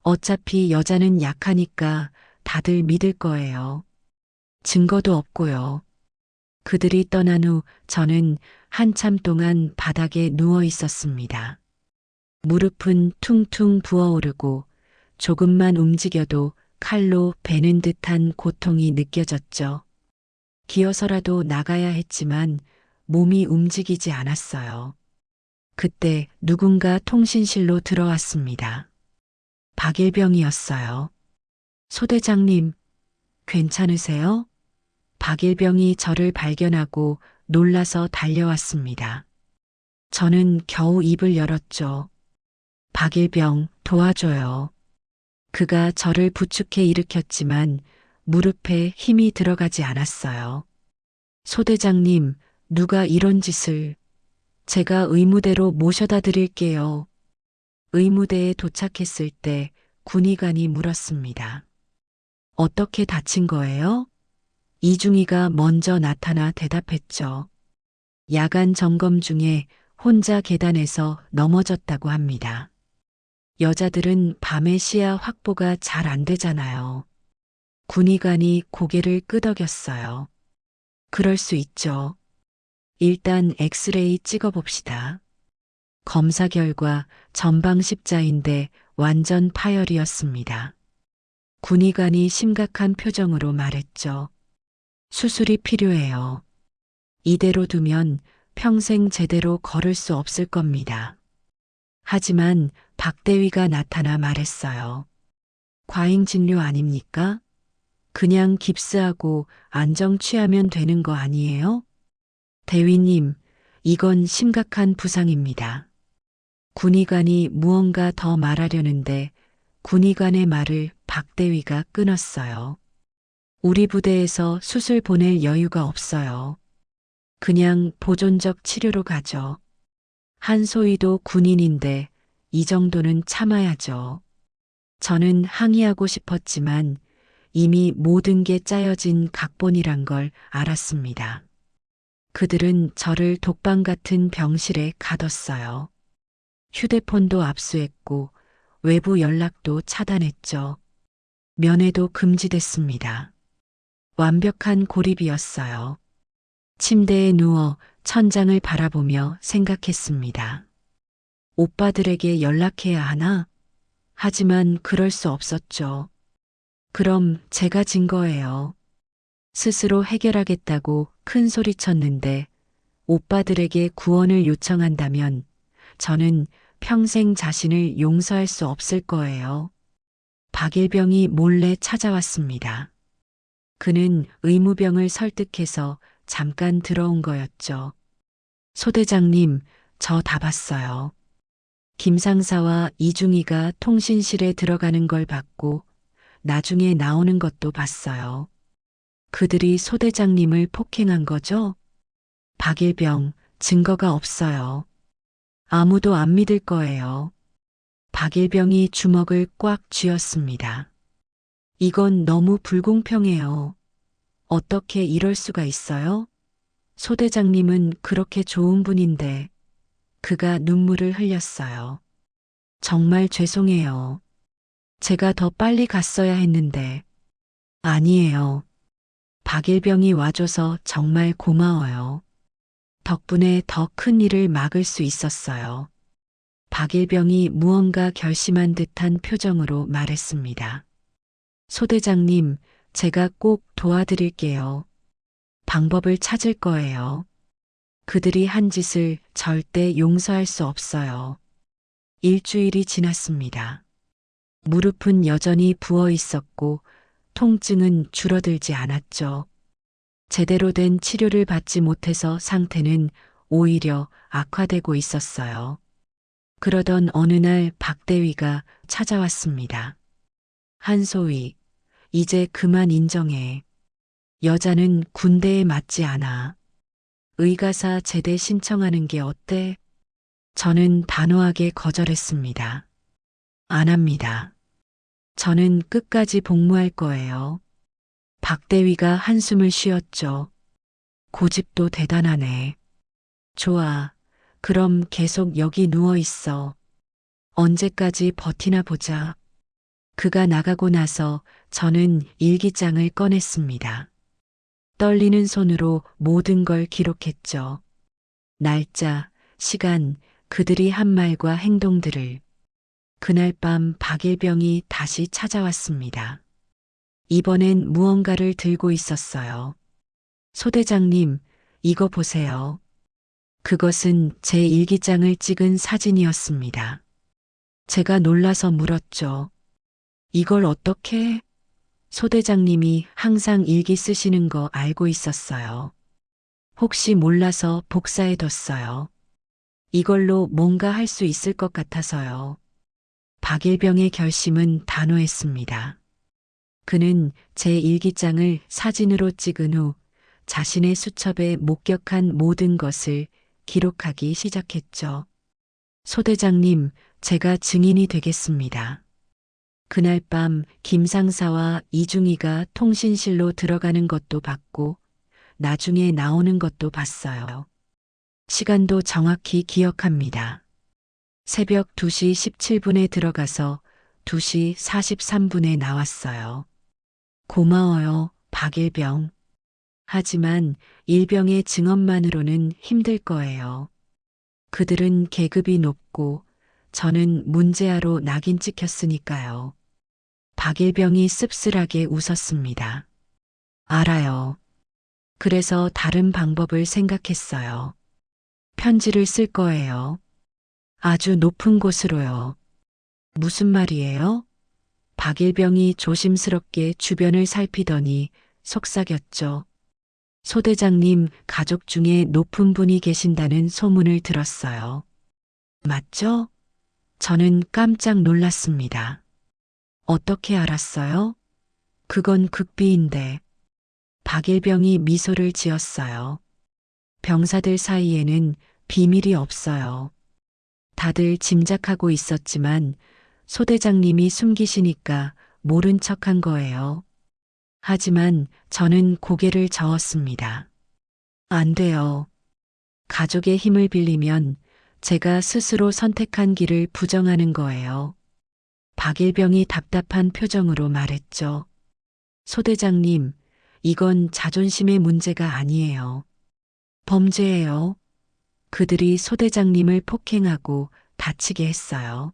어차피 여자는 약하니까 다들 믿을 거예요. 증거도 없고요. 그들이 떠난 후 저는 한참 동안 바닥에 누워 있었습니다. 무릎은 퉁퉁 부어오르고 조금만 움직여도 칼로 베는 듯한 고통이 느껴졌죠. 기어서라도 나가야 했지만 몸이 움직이지 않았어요. 그때 누군가 통신실로 들어왔습니다. 박일병이었어요. 소대장님, 괜찮으세요? 박일병이 저를 발견하고 놀라서 달려왔습니다. 저는 겨우 입을 열었죠. 박일병, 도와줘요. 그가 저를 부축해 일으켰지만 무릎에 힘이 들어가지 않았어요. 소대장님, 누가 이런 짓을... 제가 의무대로 모셔다 드릴게요. 의무대에 도착했을 때 군의관이 물었습니다. 어떻게 다친 거예요? 이중희가 먼저 나타나 대답했죠. 야간 점검 중에 혼자 계단에서 넘어졌다고 합니다. 여자들은 밤에 시야 확보가 잘 안 되잖아요. 군의관이 고개를 끄덕였어요. 그럴 수 있죠. 일단 엑스레이 찍어봅시다. 검사 결과 전방 십자인대 완전 파열이었습니다. 군의관이 심각한 표정으로 말했죠. 수술이 필요해요. 이대로 두면 평생 제대로 걸을 수 없을 겁니다. 하지만 박 대위가 나타나 말했어요. 과잉 진료 아닙니까? 그냥 깁스하고 안정 취하면 되는 거 아니에요? 대위님, 이건 심각한 부상입니다. 군의관이 무언가 더 말하려는데 군의관의 말을 박 대위가 끊었어요. 우리 부대에서 수술 보낼 여유가 없어요. 그냥 보존적 치료로 가죠. 한소희도 군인인데 이 정도는 참아야죠. 저는 항의하고 싶었지만 이미 모든 게 짜여진 각본이란 걸 알았습니다. 그들은 저를 독방 같은 병실에 가뒀어요. 휴대폰도 압수했고 외부 연락도 차단했죠. 면회도 금지됐습니다. 완벽한 고립이었어요. 침대에 누워 천장을 바라보며 생각했습니다. 오빠들에게 연락해야 하나? 하지만 그럴 수 없었죠. 그럼 제가 진 거예요. 스스로 해결하겠다고 큰 소리 쳤는데 오빠들에게 구원을 요청한다면 저는 평생 자신을 용서할 수 없을 거예요. 박일병이 몰래 찾아왔습니다. 그는 의무병을 설득해서 잠깐 들어온 거였죠. 소대장님, 저 다 봤어요. 김상사와 이중희가 통신실에 들어가는 걸 봤고 나중에 나오는 것도 봤어요. 그들이 소대장님을 폭행한 거죠? 박일병, 증거가 없어요. 아무도 안 믿을 거예요. 박일병이 주먹을 꽉 쥐었습니다. 이건 너무 불공평해요. 어떻게 이럴 수가 있어요? 소대장님은 그렇게 좋은 분인데 그가 눈물을 흘렸어요. 정말 죄송해요. 제가 더 빨리 갔어야 했는데. 아니에요. 박일병이 와줘서 정말 고마워요. 덕분에 더 큰 일을 막을 수 있었어요. 박일병이 무언가 결심한 듯한 표정으로 말했습니다. 소대장님, 제가 꼭 도와드릴게요. 방법을 찾을 거예요. 그들이 한 짓을 절대 용서할 수 없어요. 일주일이 지났습니다. 무릎은 여전히 부어 있었고 통증은 줄어들지 않았죠. 제대로 된 치료를 받지 못해서 상태는 오히려 악화되고 있었어요. 그러던 어느 날 박대위가 찾아왔습니다. 한소희, 이제 그만 인정해. 여자는 군대에 맞지 않아. 의가사 제대 신청하는 게 어때? 저는 단호하게 거절했습니다. 안 합니다. 저는 끝까지 복무할 거예요. 박대위가 한숨을 쉬었죠. 고집도 대단하네. 좋아. 그럼 계속 여기 누워 있어. 언제까지 버티나 보자. 그가 나가고 나서 저는 일기장을 꺼냈습니다. 떨리는 손으로 모든 걸 기록했죠. 날짜, 시간, 그들이 한 말과 행동들을. 그날 밤 박일병이 다시 찾아왔습니다. 이번엔 무언가를 들고 있었어요. 소대장님, 이거 보세요. 그것은 제 일기장을 찍은 사진이었습니다. 제가 놀라서 물었죠. 이걸 어떻게? 소대장님이 항상 일기 쓰시는 거 알고 있었어요. 혹시 몰라서 복사해뒀어요. 이걸로 뭔가 할 수 있을 것 같아서요. 박일병의 결심은 단호했습니다. 그는 제 일기장을 사진으로 찍은 후 자신의 수첩에 목격한 모든 것을 기록하기 시작했죠. 소대장님, 제가 증인이 되겠습니다. 그날 밤 김상사와 이중희가 통신실로 들어가는 것도 봤고 나중에 나오는 것도 봤어요. 시간도 정확히 기억합니다. 새벽 2시 17분에 들어가서 2시 43분에 나왔어요. 고마워요, 박일병. 하지만 일병의 증언만으로는 힘들 거예요. 그들은 계급이 높고 저는 문제아로 낙인 찍혔으니까요. 박일병이 씁쓸하게 웃었습니다. 알아요. 그래서 다른 방법을 생각했어요. 편지를 쓸 거예요. 아주 높은 곳으로요. 무슨 말이에요? 박일병이 조심스럽게 주변을 살피더니 속삭였죠. 소대장님 가족 중에 높은 분이 계신다는 소문을 들었어요. 맞죠? 저는 깜짝 놀랐습니다. 어떻게 알았어요? 그건 극비인데. 박일병이 미소를 지었어요. 병사들 사이에는 비밀이 없어요. 다들 짐작하고 있었지만 소대장님이 숨기시니까 모른 척한 거예요. 하지만 저는 고개를 저었습니다. 안 돼요. 가족의 힘을 빌리면 제가 스스로 선택한 길을 부정하는 거예요. 박일병이 답답한 표정으로 말했죠. 소대장님, 이건 자존심의 문제가 아니에요. 범죄예요. 그들이 소대장님을 폭행하고 다치게 했어요.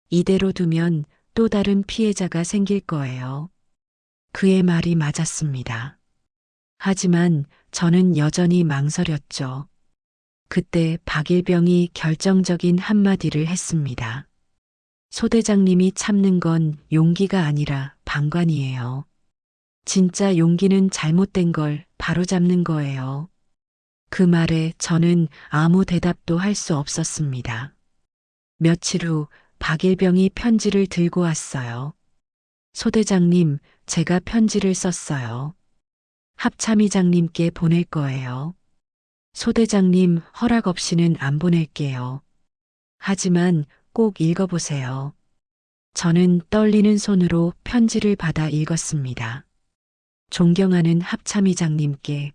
이대로 두면 또 다른 피해자가 생길 거예요. 그의 말이 맞았습니다. 하지만 저는 여전히 망설였죠. 그때 박일병이 결정적인 한마디를 했습니다. 소대장님이 참는 건 용기가 아니라 방관이에요. 진짜 용기는 잘못된 걸 바로잡는 거예요. 그 말에 저는 아무 대답도 할 수 없었습니다. 며칠 후 박일병이 편지를 들고 왔어요. 소대장님, 제가 편지를 썼어요. 합참의장님께 보낼 거예요. 소대장님 허락 없이는 안 보낼게요. 하지만 꼭 읽어보세요. 저는 떨리는 손으로 편지를 받아 읽었습니다. 존경하는 합참의장님께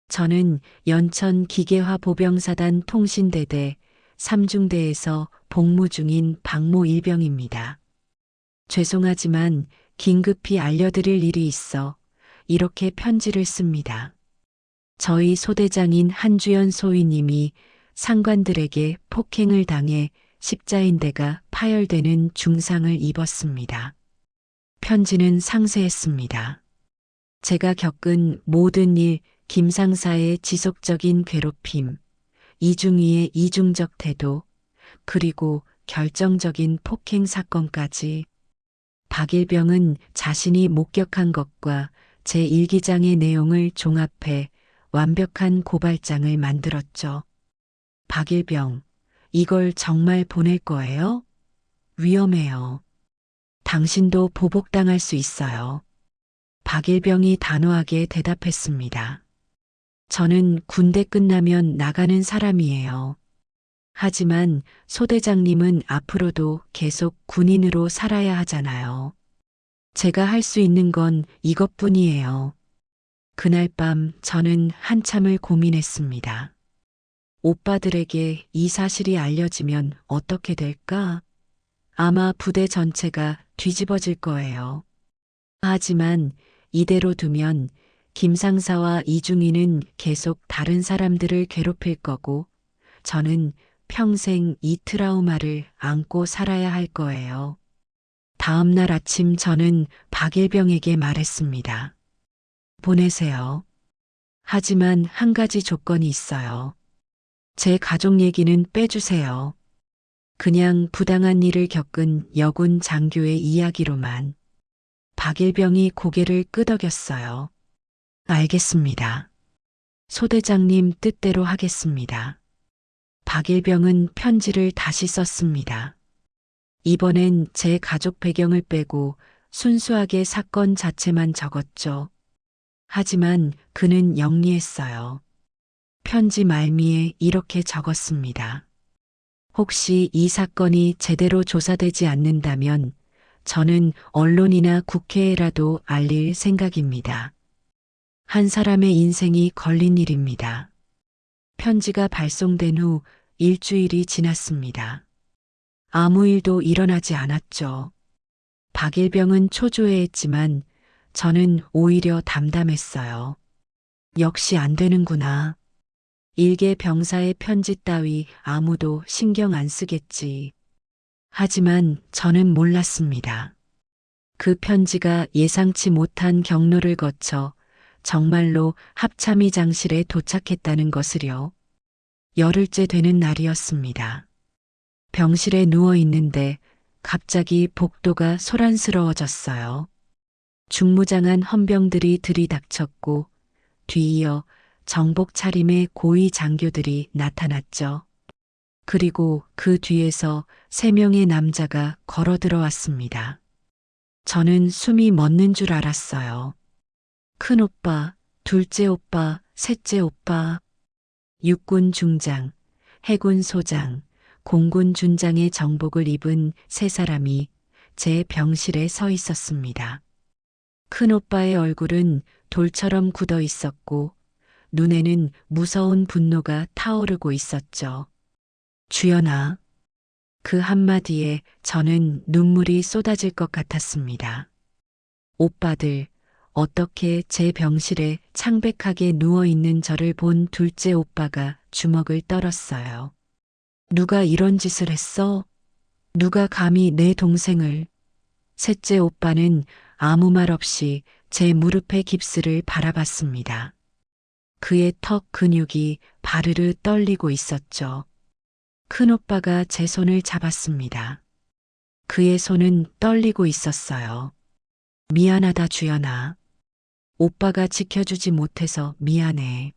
저는 연천 기계화 보병사단 통신대대 3중대에서 복무 중인 박모 일병입니다. 죄송하지만 긴급히 알려드릴 일이 있어 이렇게 편지를 씁니다. 저희 소대장인 한주연 소위님이 상관들에게 폭행을 당해 십자인대가 파열되는 중상을 입었습니다. 편지는 상세했습니다. 제가 겪은 모든 일, 김상사의 지속적인 괴롭힘, 이중희의 이중적 태도, 그리고 결정적인 폭행 사건까지 박일병은 자신이 목격한 것과 제 일기장의 내용을 종합해 완벽한 고발장을 만들었죠. 박일병, 이걸 정말 보낼 거예요? 위험해요. 당신도 보복당할 수 있어요. 박일병이 단호하게 대답했습니다. 저는 군대 끝나면 나가는 사람이에요. 하지만 소대장님은 앞으로도 계속 군인으로 살아야 하잖아요. 제가 할 수 있는 건 이것뿐이에요. 그날 밤 저는 한참을 고민했습니다. 오빠들에게 이 사실이 알려지면 어떻게 될까? 아마 부대 전체가 뒤집어질 거예요. 하지만 이대로 두면 김상사와 이중희는 계속 다른 사람들을 괴롭힐 거고 저는 평생 이 트라우마를 안고 살아야 할 거예요. 다음 날 아침 저는 박일병에게 말했습니다. 보내세요. 하지만 한 가지 조건이 있어요. 제 가족 얘기는 빼주세요. 그냥 부당한 일을 겪은 여군 장교의 이야기로만. 박일병이 고개를 끄덕였어요. 알겠습니다. 소대장님 뜻대로 하겠습니다. 박일병은 편지를 다시 썼습니다. 이번엔 제 가족 배경을 빼고 순수하게 사건 자체만 적었죠. 하지만 그는 영리했어요. 편지 말미에 이렇게 적었습니다. 혹시 이 사건이 제대로 조사되지 않는다면 저는 언론이나 국회에라도 알릴 생각입니다. 한 사람의 인생이 걸린 일입니다. 편지가 발송된 후 일주일이 지났습니다. 아무 일도 일어나지 않았죠. 박일병은 초조해했지만 저는 오히려 담담했어요. 역시 안 되는구나. 일개 병사의 편지 따위 아무도 신경 안 쓰겠지. 하지만 저는 몰랐습니다. 그 편지가 예상치 못한 경로를 거쳐 정말로 합참의 장실에 도착했다는 것을요. 열흘째 되는 날이었습니다. 병실에 누워 있는데 갑자기 복도가 소란스러워졌어요. 중무장한 헌병들이 들이닥쳤고 뒤이어 정복 차림의 고위 장교들이 나타났죠. 그리고 그 뒤에서 3명의 남자가 걸어 들어왔습니다. 저는 숨이 멎는 줄 알았어요. 큰 오빠, 둘째 오빠, 셋째 오빠, 육군 중장, 해군 소장, 공군 준장의 정복을 입은 3사람이 제 병실에 서 있었습니다. 큰 오빠의 얼굴은 돌처럼 굳어 있었고 눈에는 무서운 분노가 타오르고 있었죠. 주연아. 그 한마디에 저는 눈물이 쏟아질 것 같았습니다. 오빠들, 어떻게 제 병실에 창백하게 누워있는 저를 본 둘째 오빠가 주먹을 떨었어요. 누가 이런 짓을 했어? 누가 감히 내 동생을? 셋째 오빠는 아무 말 없이 제 무릎의 깁스를 바라봤습니다. 그의 턱 근육이 바르르 떨리고 있었죠. 큰 오빠가 제 손을 잡았습니다. 그의 손은 떨리고 있었어요. 미안하다 주연아. 오빠가 지켜주지 못해서 미안해.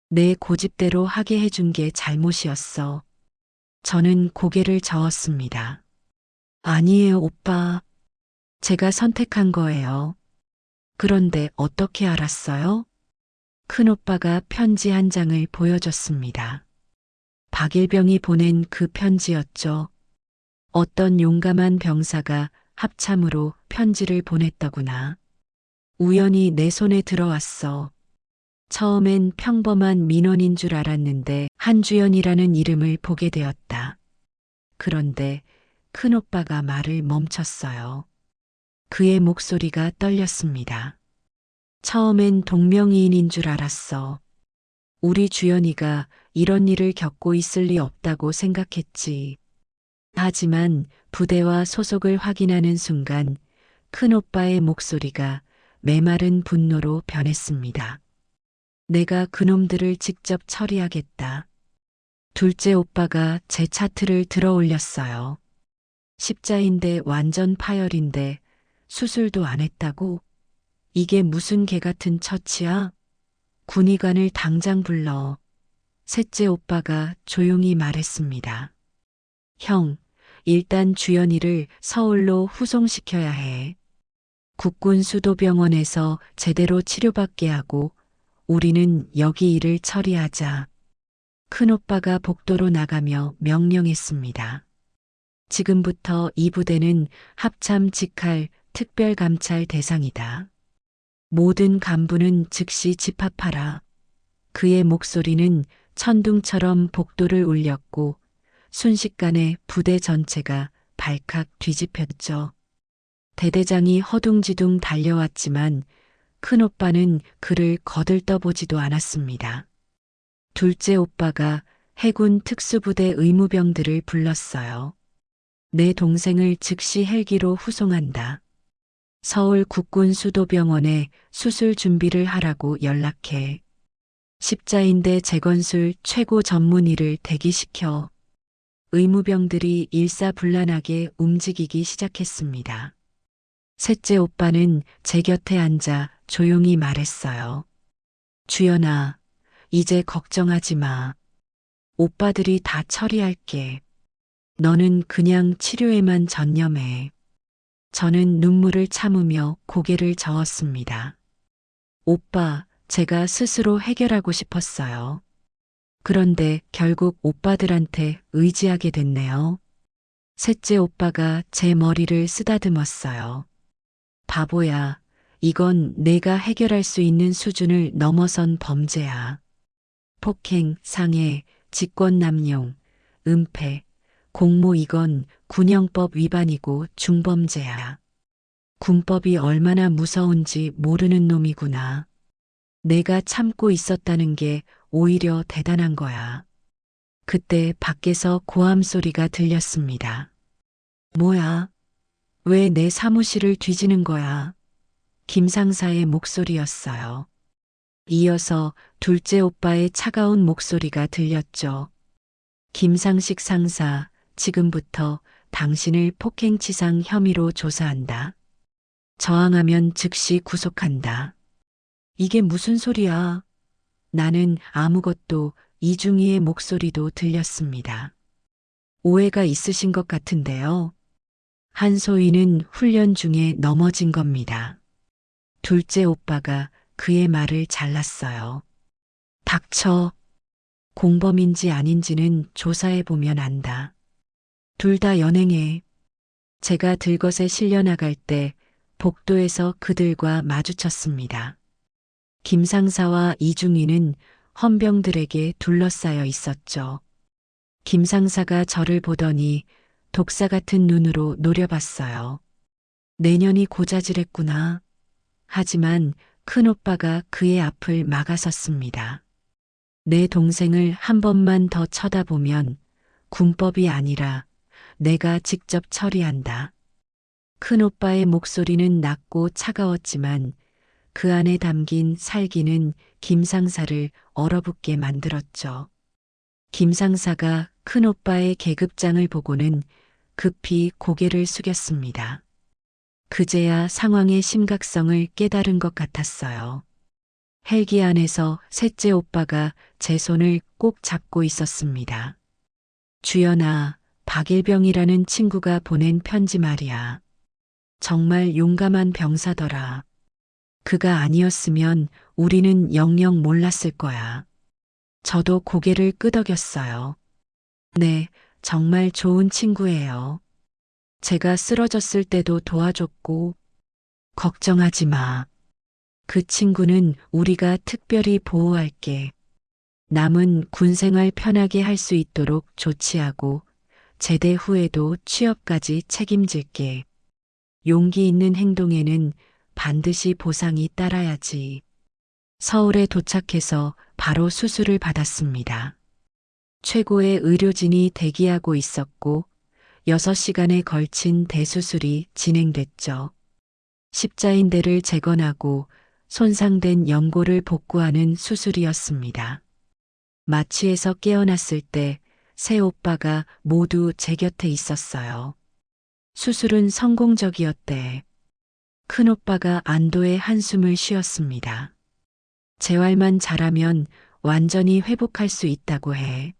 내 고집대로 하게 해준 게 잘못이었어. 저는 고개를 저었습니다. 아니에요 오빠. 제가 선택한 거예요. 그런데 어떻게 알았어요? 큰 오빠가 편지 한 장을 보여줬습니다. 박일병이 보낸 그 편지였죠. 어떤 용감한 병사가 합참으로 편지를 보냈더구나. 우연히 내 손에 들어왔어. 처음엔 평범한 민원인 줄 알았는데 한주연이라는 이름을 보게 되었다. 그런데 큰 오빠가 말을 멈췄어요. 그의 목소리가 떨렸습니다. 처음엔 동명이인인 줄 알았어. 우리 주연이가 이런 일을 겪고 있을 리 없다고 생각했지. 하지만 부대와 소속을 확인하는 순간 큰오빠의 목소리가 메마른 분노로 변했습니다. 내가 그놈들을 직접 처리하겠다. 둘째 오빠가 제 차트를 들어 올렸어요. 십자인데 완전 파열인데 수술도 안 했다고? 이게 무슨 개 같은 처치야? 군의관을 당장 불러. 셋째 오빠가 조용히 말했습니다. 형, 일단 주연이를 서울로 후송시켜야 해. 국군 수도병원에서 제대로 치료받게 하고 우리는 여기 일을 처리하자. 큰오빠가 복도로 나가며 명령했습니다. 지금부터 이 부대는 합참 직할 특별감찰 대상이다. 모든 간부는 즉시 집합하라. 그의 목소리는 천둥처럼 복도를 울렸고 순식간에 부대 전체가 발칵 뒤집혔죠. 대대장이 허둥지둥 달려왔지만 큰오빠는 그를 거들떠보지도 않았습니다. 둘째 오빠가 해군 특수부대 의무병들을 불렀어요. 내 동생을 즉시 헬기로 후송한다. 서울 국군 수도병원에 수술 준비를 하라고 연락해. 십자인대 재건술 최고 전문의를 대기시켜. 의무병들이 일사불란하게 움직이기 시작했습니다. 셋째 오빠는 제 곁에 앉아 조용히 말했어요. 주연아, 이제 걱정하지 마. 오빠들이 다 처리할게. 너는 그냥 치료에만 전념해. 저는 눈물을 참으며 고개를 저었습니다. 오빠, 제가 스스로 해결하고 싶었어요. 그런데 결국 오빠들한테 의지하게 됐네요. 셋째 오빠가 제 머리를 쓰다듬었어요. 바보야, 이건 내가 해결할 수 있는 수준을 넘어선 범죄야. 폭행, 상해, 직권남용, 은폐, 공모 이건 군형법 위반이고 중범죄야. 군법이 얼마나 무서운지 모르는 놈이구나. 내가 참고 있었다는 게 오히려 대단한 거야. 그때 밖에서 고함 소리가 들렸습니다. 뭐야? 왜 내 사무실을 뒤지는 거야? 김상사의 목소리였어요. 이어서 둘째 오빠의 차가운 목소리가 들렸죠. 김상식 상사, 지금부터 당신을 폭행치상 혐의로 조사한다. 저항하면 즉시 구속한다. 이게 무슨 소리야? 나는 아무것도 이중희의 목소리도 들렸습니다. 오해가 있으신 것 같은데요. 한소희는 훈련 중에 넘어진 겁니다. 둘째 오빠가 그의 말을 잘랐어요. 닥쳐. 공범인지 아닌지는 조사해보면 안다. 둘 다 연행해. 제가 들것에 실려 나갈 때 복도에서 그들과 마주쳤습니다. 김상사와 이중희는 헌병들에게 둘러싸여 있었죠. 김상사가 저를 보더니 독사 같은 눈으로 노려봤어요. 내년이 고자질했구나. 하지만 큰오빠가 그의 앞을 막아섰습니다. 내 동생을 한 번만 더 쳐다보면 군법이 아니라 내가 직접 처리한다. 큰오빠의 목소리는 낮고 차가웠지만 그 안에 담긴 살기는 김상사를 얼어붙게 만들었죠. 김상사가 큰오빠의 계급장을 보고는 급히 고개를 숙였습니다. 그제야 상황의 심각성을 깨달은 것 같았어요. 헬기 안에서 셋째 오빠가 제 손을 꼭 잡고 있었습니다. 주연아, 박일병이라는 친구가 보낸 편지 말이야. 정말 용감한 병사더라. 그가 아니었으면 우리는 영영 몰랐을 거야. 저도 고개를 끄덕였어요. 네, 정말 좋은 친구예요. 제가 쓰러졌을 때도 도와줬고, 걱정하지 마. 그 친구는 우리가 특별히 보호할게. 남은 군생활 편하게 할 수 있도록 조치하고, 제대 후에도 취업까지 책임질게. 용기 있는 행동에는 반드시 보상이 따라야지. 서울에 도착해서 바로 수술을 받았습니다. 최고의 의료진이 대기하고 있었고 6시간에 걸친 대수술이 진행됐죠. 십자인대를 재건하고 손상된 연골을 복구하는 수술이었습니다. 마취에서 깨어났을 때 새 오빠가 모두 제 곁에 있었어요. 수술은 성공적이었대. 큰 오빠가 안도의 한숨을 쉬었습니다. 재활만 잘하면 완전히 회복할 수 있다고 해.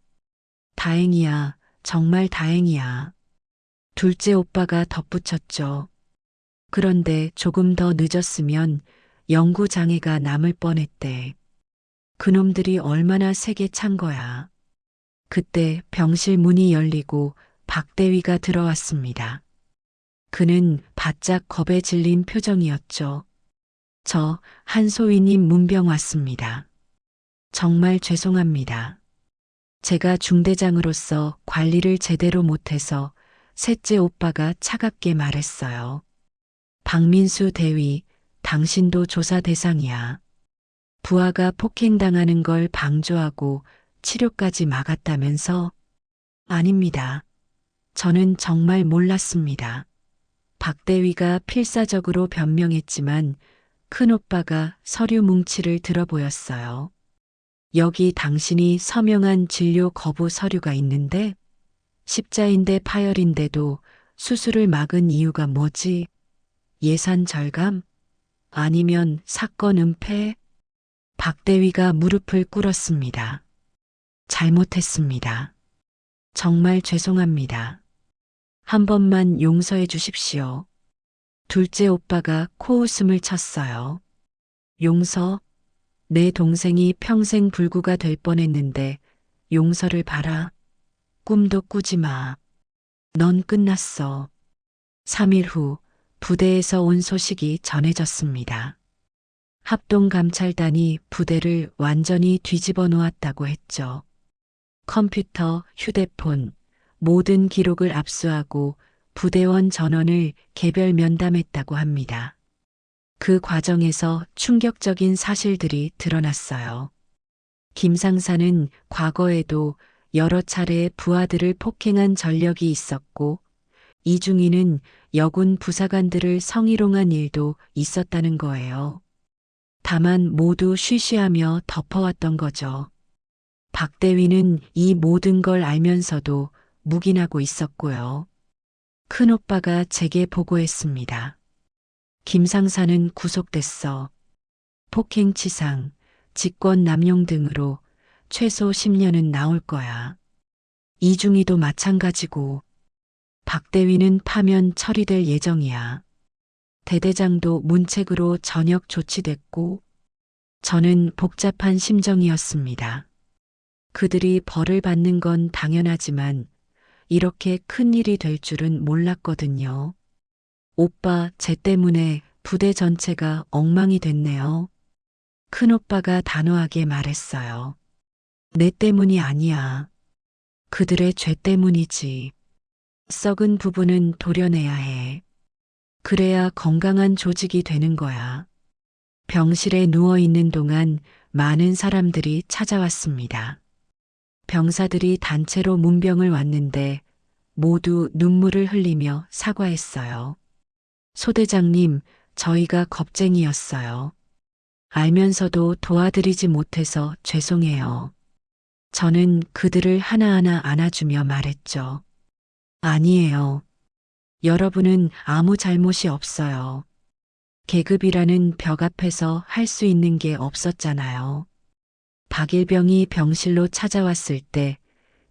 다행이야, 정말 다행이야. 둘째 오빠가 덧붙였죠. 그런데 조금 더 늦었으면 영구 장애가 남을 뻔했대. 그놈들이 얼마나 세게 찬 거야. 그때 병실 문이 열리고 박대위가 들어왔습니다. 그는 바짝 겁에 질린 표정이었죠. 저 한소희님 문병 왔습니다. 정말 죄송합니다. 제가 중대장으로서 관리를 제대로 못해서 셋째 오빠가 차갑게 말했어요. 박민수 대위, 당신도 조사 대상이야. 부하가 폭행당하는 걸 방조하고 치료까지 막았다면서? 아닙니다. 저는 정말 몰랐습니다. 박대위가 필사적으로 변명했지만 큰오빠가 서류 뭉치를 들어보였어요. 여기 당신이 서명한 진료 거부 서류가 있는데 십자인대 파열인데도 수술을 막은 이유가 뭐지? 예산 절감? 아니면 사건 은폐? 박대위가 무릎을 꿇었습니다. 잘못했습니다. 정말 죄송합니다. 한 번만 용서해 주십시오. 둘째 오빠가 코웃음을 쳤어요. 용서? 내 동생이 평생 불구가 될 뻔했는데 용서를 바라. 꿈도 꾸지 마. 넌 끝났어. 3일 후 부대에서 온 소식이 전해졌습니다. 합동감찰단이 부대를 완전히 뒤집어 놓았다고 했죠. 컴퓨터, 휴대폰, 모든 기록을 압수하고 부대원 전원을 개별 면담했다고 합니다. 그 과정에서 충격적인 사실들이 드러났어요. 김 상사는 과거에도 여러 차례 부하들을 폭행한 전력이 있었고 이중희는 여군 부사관들을 성희롱한 일도 있었다는 거예요. 다만 모두 쉬쉬하며 덮어왔던 거죠. 박대위는 이 모든 걸 알면서도 묵인하고 있었고요. 큰오빠가 제게 보고했습니다. 김 상사는 구속됐어. 폭행치상, 직권남용 등으로 최소 10년은 나올 거야. 이중희도 마찬가지고 박대위는 파면 처리될 예정이야. 대대장도 문책으로 전역 조치됐고 저는 복잡한 심정이었습니다. 그들이 벌을 받는 건 당연하지만 이렇게 큰 일이 될 줄은 몰랐거든요. 오빠, 쟤 때문에 부대 전체가 엉망이 됐네요. 큰오빠가 단호하게 말했어요. 내 때문이 아니야. 그들의 죄 때문이지. 썩은 부분은 도려내야 해. 그래야 건강한 조직이 되는 거야. 병실에 누워 있는 동안 많은 사람들이 찾아왔습니다. 병사들이 단체로 문병을 왔는데 모두 눈물을 흘리며 사과했어요. 소대장님, 저희가 겁쟁이였어요. 알면서도 도와드리지 못해서 죄송해요. 저는 그들을 하나하나 안아주며 말했죠. 아니에요. 여러분은 아무 잘못이 없어요. 계급이라는 벽 앞에서 할 수 있는 게 없었잖아요. 박일병이 병실로 찾아왔을 때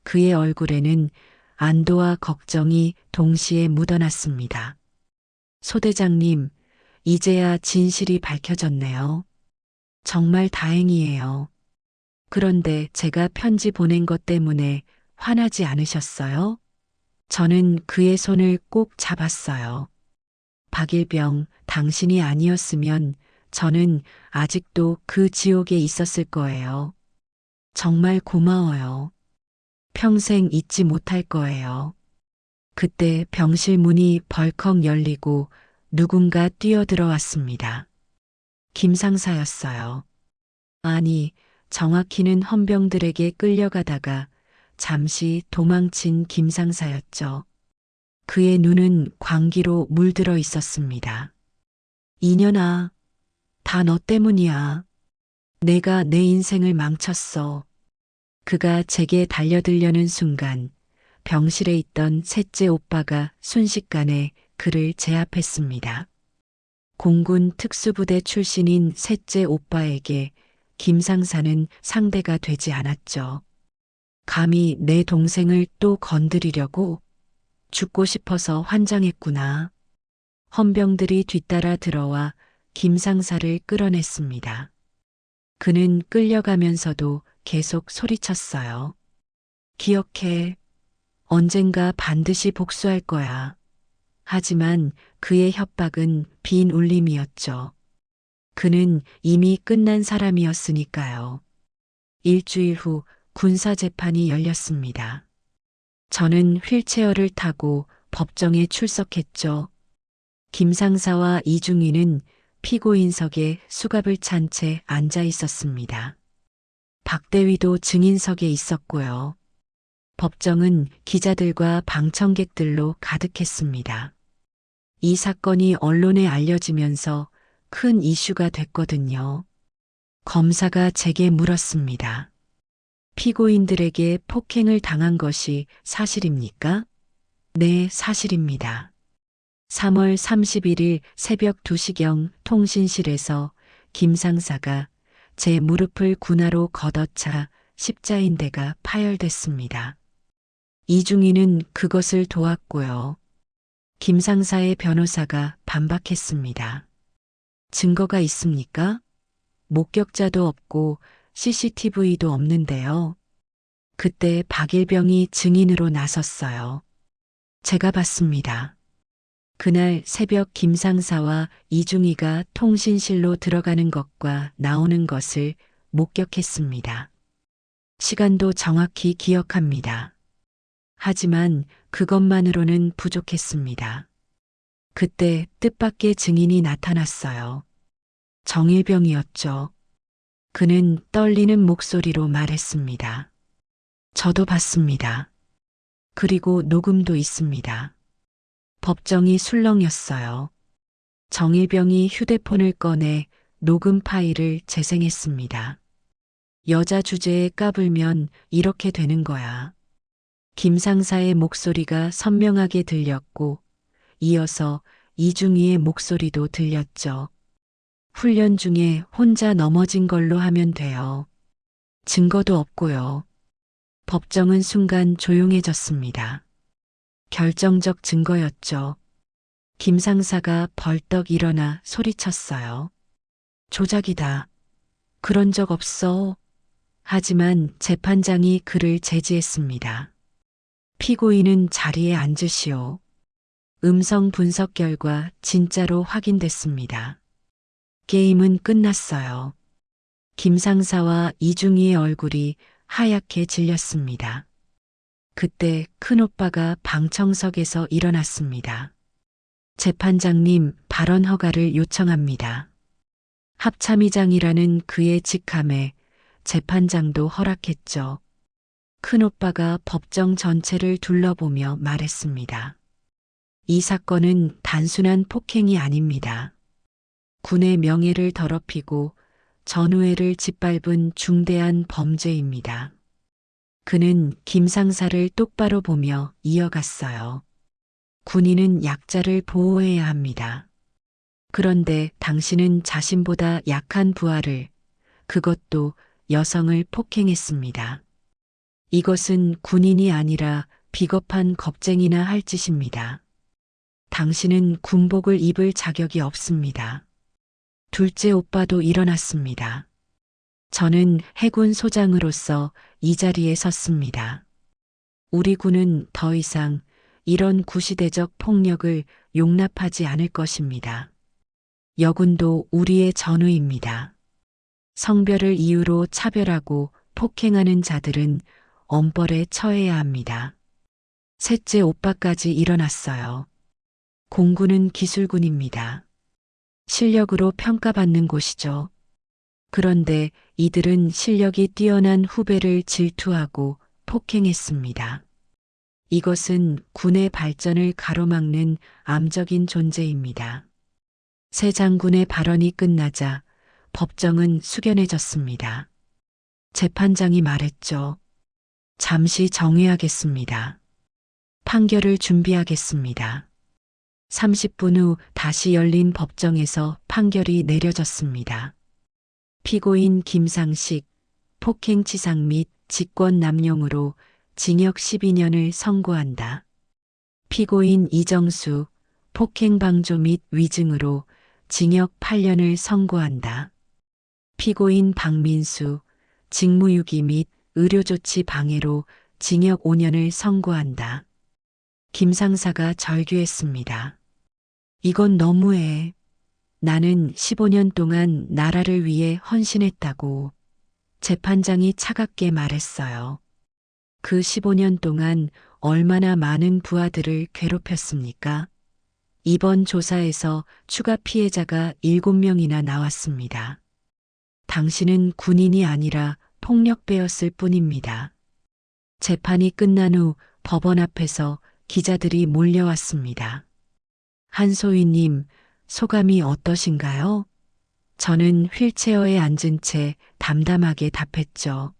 그의 얼굴에는 안도와 걱정이 동시에 묻어났습니다. 소대장님, 이제야 진실이 밝혀졌네요. 정말 다행이에요. 그런데 제가 편지 보낸 것 때문에 화나지 않으셨어요? 저는 그의 손을 꼭 잡았어요. 박일병, 당신이 아니었으면 저는 아직도 그 지옥에 있었을 거예요. 정말 고마워요. 평생 잊지 못할 거예요. 그때 병실 문이 벌컥 열리고 누군가 뛰어들어왔습니다. 김 상사였어요. 아니, 정확히는 헌병들에게 끌려가다가 잠시 도망친 김 상사였죠. 그의 눈은 광기로 물들어 있었습니다. 이년아, 다 너 때문이야. 내가 내 인생을 망쳤어. 그가 제게 달려들려는 순간 병실에 있던 셋째 오빠가 순식간에 그를 제압했습니다. 공군 특수부대 출신인 셋째 오빠에게 김상사는 상대가 되지 않았죠. 감히 내 동생을 또 건드리려고? 죽고 싶어서 환장했구나. 헌병들이 뒤따라 들어와 김상사를 끌어냈습니다. 그는 끌려가면서도 계속 소리쳤어요. 기억해. 언젠가 반드시 복수할 거야. 하지만 그의 협박은 빈 울림이었죠. 그는 이미 끝난 사람이었으니까요. 일주일 후 군사재판이 열렸습니다. 저는 휠체어를 타고 법정에 출석했죠. 김상사와 이중희는 피고인석에 수갑을 찬 채 앉아 있었습니다. 박대위도 증인석에 있었고요. 법정은 기자들과 방청객들로 가득했습니다. 이 사건이 언론에 알려지면서 큰 이슈가 됐거든요. 검사가 제게 물었습니다. 피고인들에게 폭행을 당한 것이 사실입니까? 네, 사실입니다. 3월 31일 새벽 2시경 통신실에서 김상사가 제 무릎을 군화로 걷어차 십자인대가 파열됐습니다. 이중희는 그것을 도왔고요. 김상사의 변호사가 반박했습니다. 증거가 있습니까? 목격자도 없고 CCTV도 없는데요. 그때 박일병이 증인으로 나섰어요. 제가 봤습니다. 그날 새벽 김상사와 이중희가 통신실로 들어가는 것과 나오는 것을 목격했습니다. 시간도 정확히 기억합니다. 하지만 그것만으로는 부족했습니다. 그때 뜻밖의 증인이 나타났어요. 정일병이었죠. 그는 떨리는 목소리로 말했습니다. 저도 봤습니다. 그리고 녹음도 있습니다. 법정이 술렁였어요. 정일병이 휴대폰을 꺼내 녹음 파일을 재생했습니다. 여자 주제에 까불면 이렇게 되는 거야. 김상사의 목소리가 선명하게 들렸고 이어서 이중희의 목소리도 들렸죠. 훈련 중에 혼자 넘어진 걸로 하면 돼요. 증거도 없고요. 법정은 순간 조용해졌습니다. 결정적 증거였죠. 김상사가 벌떡 일어나 소리쳤어요. 조작이다. 그런 적 없어. 하지만 재판장이 그를 제지했습니다. 피고인은 자리에 앉으시오. 음성 분석 결과 진짜로 확인됐습니다. 게임은 끝났어요. 김상사와 이중희의 얼굴이 하얗게 질렸습니다. 그때 큰오빠가 방청석에서 일어났습니다. 재판장님, 발언 허가를 요청합니다. 합참의장이라는 그의 직함에 재판장도 허락했죠. 큰오빠가 법정 전체를 둘러보며 말했습니다. 이 사건은 단순한 폭행이 아닙니다. 군의 명예를 더럽히고 전우회를 짓밟은 중대한 범죄입니다. 그는 김상사를 똑바로 보며 이어갔어요. 군인은 약자를 보호해야 합니다. 그런데 당신은 자신보다 약한 부하를, 그것도 여성을 폭행했습니다. 이것은 군인이 아니라 비겁한 겁쟁이나 할 짓입니다. 당신은 군복을 입을 자격이 없습니다. 둘째 오빠도 일어났습니다. 저는 해군 소장으로서 이 자리에 섰습니다. 우리 군은 더 이상 이런 구시대적 폭력을 용납하지 않을 것입니다. 여군도 우리의 전우입니다. 성별을 이유로 차별하고 폭행하는 자들은 엄벌에 처해야 합니다. 셋째 오빠까지 일어났어요. 공군은 기술군입니다. 실력으로 평가받는 곳이죠. 그런데 이들은 실력이 뛰어난 후배를 질투하고 폭행했습니다. 이것은 군의 발전을 가로막는 암적인 존재입니다. 새 장군의 발언이 끝나자 법정은 숙연해졌습니다. 재판장이 말했죠. 잠시 정회하겠습니다. 판결을 준비하겠습니다. 30분 후 다시 열린 법정에서 판결이 내려졌습니다. 피고인 김상식, 폭행치상 및 직권남용으로 징역 12년을 선고한다. 피고인 이정수, 폭행방조 및 위증으로 징역 8년을 선고한다. 피고인 박민수, 직무유기 및 의료조치 방해로 징역 5년을 선고한다. 김 상사가 절규했습니다. 이건 너무해. 나는 15년 동안 나라를 위해 헌신했다고. 재판장이 차갑게 말했어요. 그 15년 동안 얼마나 많은 부하들을 괴롭혔습니까? 이번 조사에서 추가 피해자가 7명이나 나왔습니다. 당신은 군인이 아니라 폭력배였을 뿐입니다. 재판이 끝난 후 법원 앞에서 기자들이 몰려왔습니다. 한소희님, 소감이 어떠신가요? 저는 휠체어에 앉은 채 담담하게 답했죠.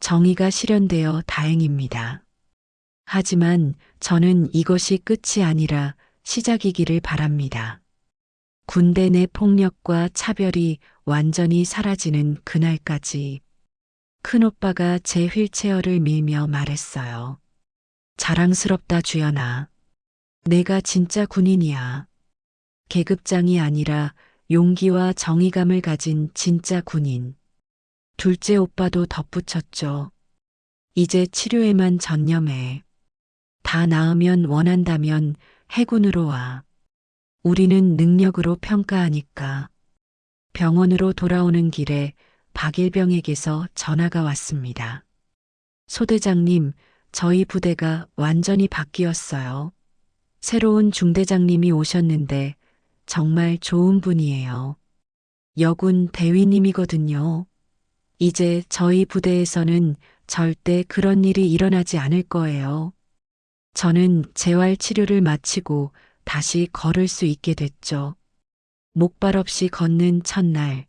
정의가 실현되어 다행입니다. 하지만 저는 이것이 끝이 아니라 시작이기를 바랍니다. 군대 내 폭력과 차별이 완전히 사라지는 그날까지. 큰오빠가 제 휠체어를 밀며 말했어요. 자랑스럽다 주연아. 내가 진짜 군인이야. 계급장이 아니라 용기와 정의감을 가진 진짜 군인. 둘째 오빠도 덧붙였죠. 이제 치료에만 전념해. 다 나으면 원한다면 해군으로 와. 우리는 능력으로 평가하니까. 병원으로 돌아오는 길에 박일병에게서 전화가 왔습니다. 소대장님, 저희 부대가 완전히 바뀌었어요. 새로운 중대장님이 오셨는데 정말 좋은 분이에요. 여군 대위님이거든요. 이제 저희 부대에서는 절대 그런 일이 일어나지 않을 거예요. 저는 재활 치료를 마치고 다시 걸을 수 있게 됐죠. 목발 없이 걷는 첫날,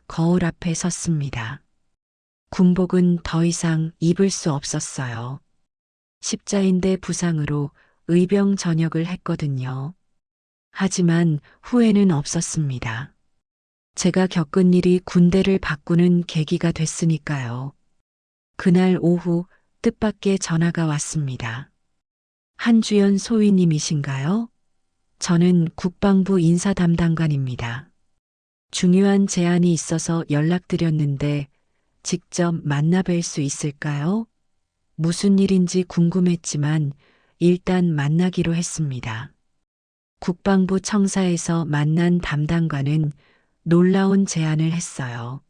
거울 앞에 섰습니다. 군복은 더 이상 입을 수 없었어요. 십자인대 부상으로 의병 전역을 했거든요. 하지만 후회는 없었습니다. 제가 겪은 일이 군대를 바꾸는 계기가 됐으니까요. 그날 오후 뜻밖의 전화가 왔습니다. 한주연 소위님이신가요? 저는 국방부 인사 담당관입니다. 중요한 제안이 있어서 연락드렸는데 직접 만나뵐 수 있을까요? 무슨 일인지 궁금했지만 일단 만나기로 했습니다. 국방부 청사에서 만난 담당관은 놀라운 제안을 했어요.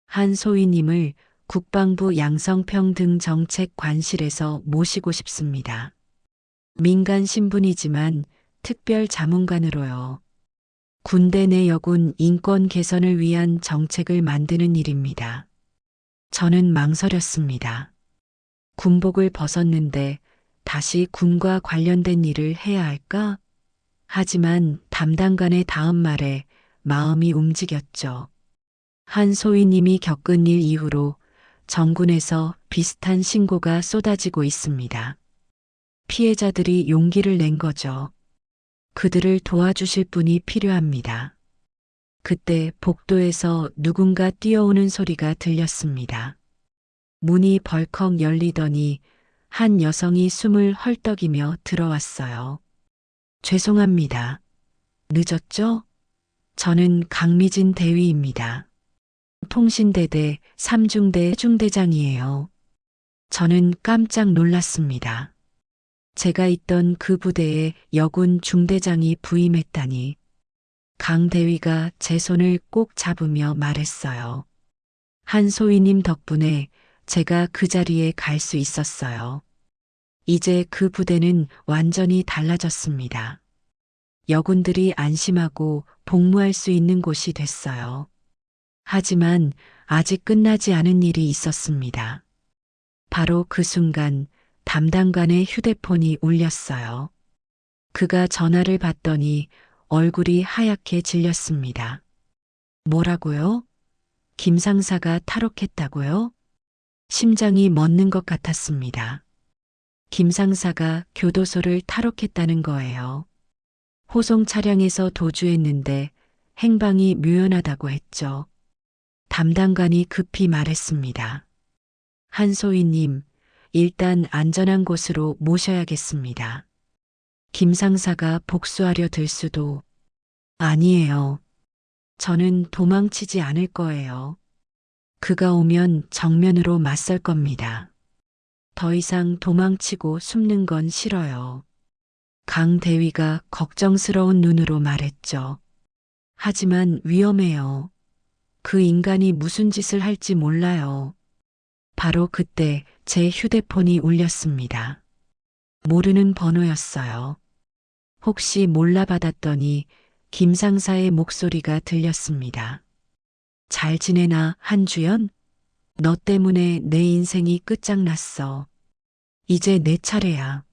한소희님을 국방부 양성평등정책관실에서 모시고 싶습니다. 민간 신분이지만 특별 자문관으로요. 군대 내 여군 인권 개선을 위한 정책을 만드는 일입니다. 저는 망설였습니다. 군복을 벗었는데 다시 군과 관련된 일을 해야 할까? 하지만 담당관의 다음 말에 마음이 움직였죠. 한소희님이 겪은 일 이후로 정군에서 비슷한 신고가 쏟아지고 있습니다. 피해자들이 용기를 낸 거죠. 그들을 도와주실 분이 필요합니다. 그때 복도에서 누군가 뛰어오는 소리가 들렸습니다. 문이 벌컥 열리더니 한 여성이 숨을 헐떡이며 들어왔어요. 죄송합니다. 늦었죠? 저는 강미진 대위입니다. 통신대대 3중대 중대장이에요. 저는 깜짝 놀랐습니다. 제가 있던 그 부대에 여군 중대장이 부임했다니. 강 대위가 제 손을 꼭 잡으며 말했어요. 한소희님 덕분에 제가 그 자리에 갈 수 있었어요. 이제 그 부대는 완전히 달라졌습니다. 여군들이 안심하고 복무할 수 있는 곳이 됐어요. 하지만 아직 끝나지 않은 일이 있었습니다. 바로 그 순간 담당관의 휴대폰이 울렸어요. 그가 전화를 받더니 얼굴이 하얗게 질렸습니다. 뭐라고요? 김 상사가 탈옥했다고요? 심장이 멎는 것 같았습니다. 김 상사가 교도소를 탈옥했다는 거예요. 호송 차량에서 도주했는데 행방이 묘연하다고 했죠. 담당관이 급히 말했습니다. 한소희님, 일단 안전한 곳으로 모셔야겠습니다. 김 상사가 복수하려 들 수도. 아니에요. 저는 도망치지 않을 거예요. 그가 오면 정면으로 맞설 겁니다. 더 이상 도망치고 숨는 건 싫어요. 강 대위가 걱정스러운 눈으로 말했죠. 하지만 위험해요. 그 인간이 무슨 짓을 할지 몰라요. 바로 그때 제 휴대폰이 울렸습니다. 모르는 번호였어요. 혹시 몰라 받았더니 김 상사의 목소리가 들렸습니다. 잘 지내나, 한주연? 너 때문에 내 인생이 끝장났어. 이제 내 차례야.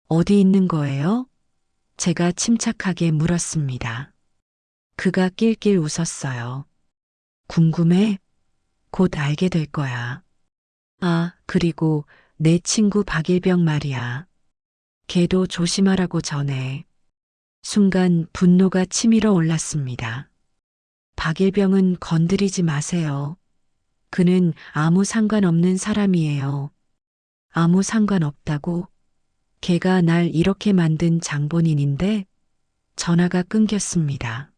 어디 있는 거예요? 제가 침착하게 물었습니다. 그가 낄낄 웃었어요. 궁금해? 곧 알게 될 거야. 아, 그리고 내 친구 박일병 말이야. 걔도 조심하라고 전해. 순간 분노가 치밀어 올랐습니다. 박일병은 건드리지 마세요. 그는 아무 상관없는 사람이에요. 아무 상관없다고? 걔가 날 이렇게 만든 장본인인데? 전화가 끊겼습니다.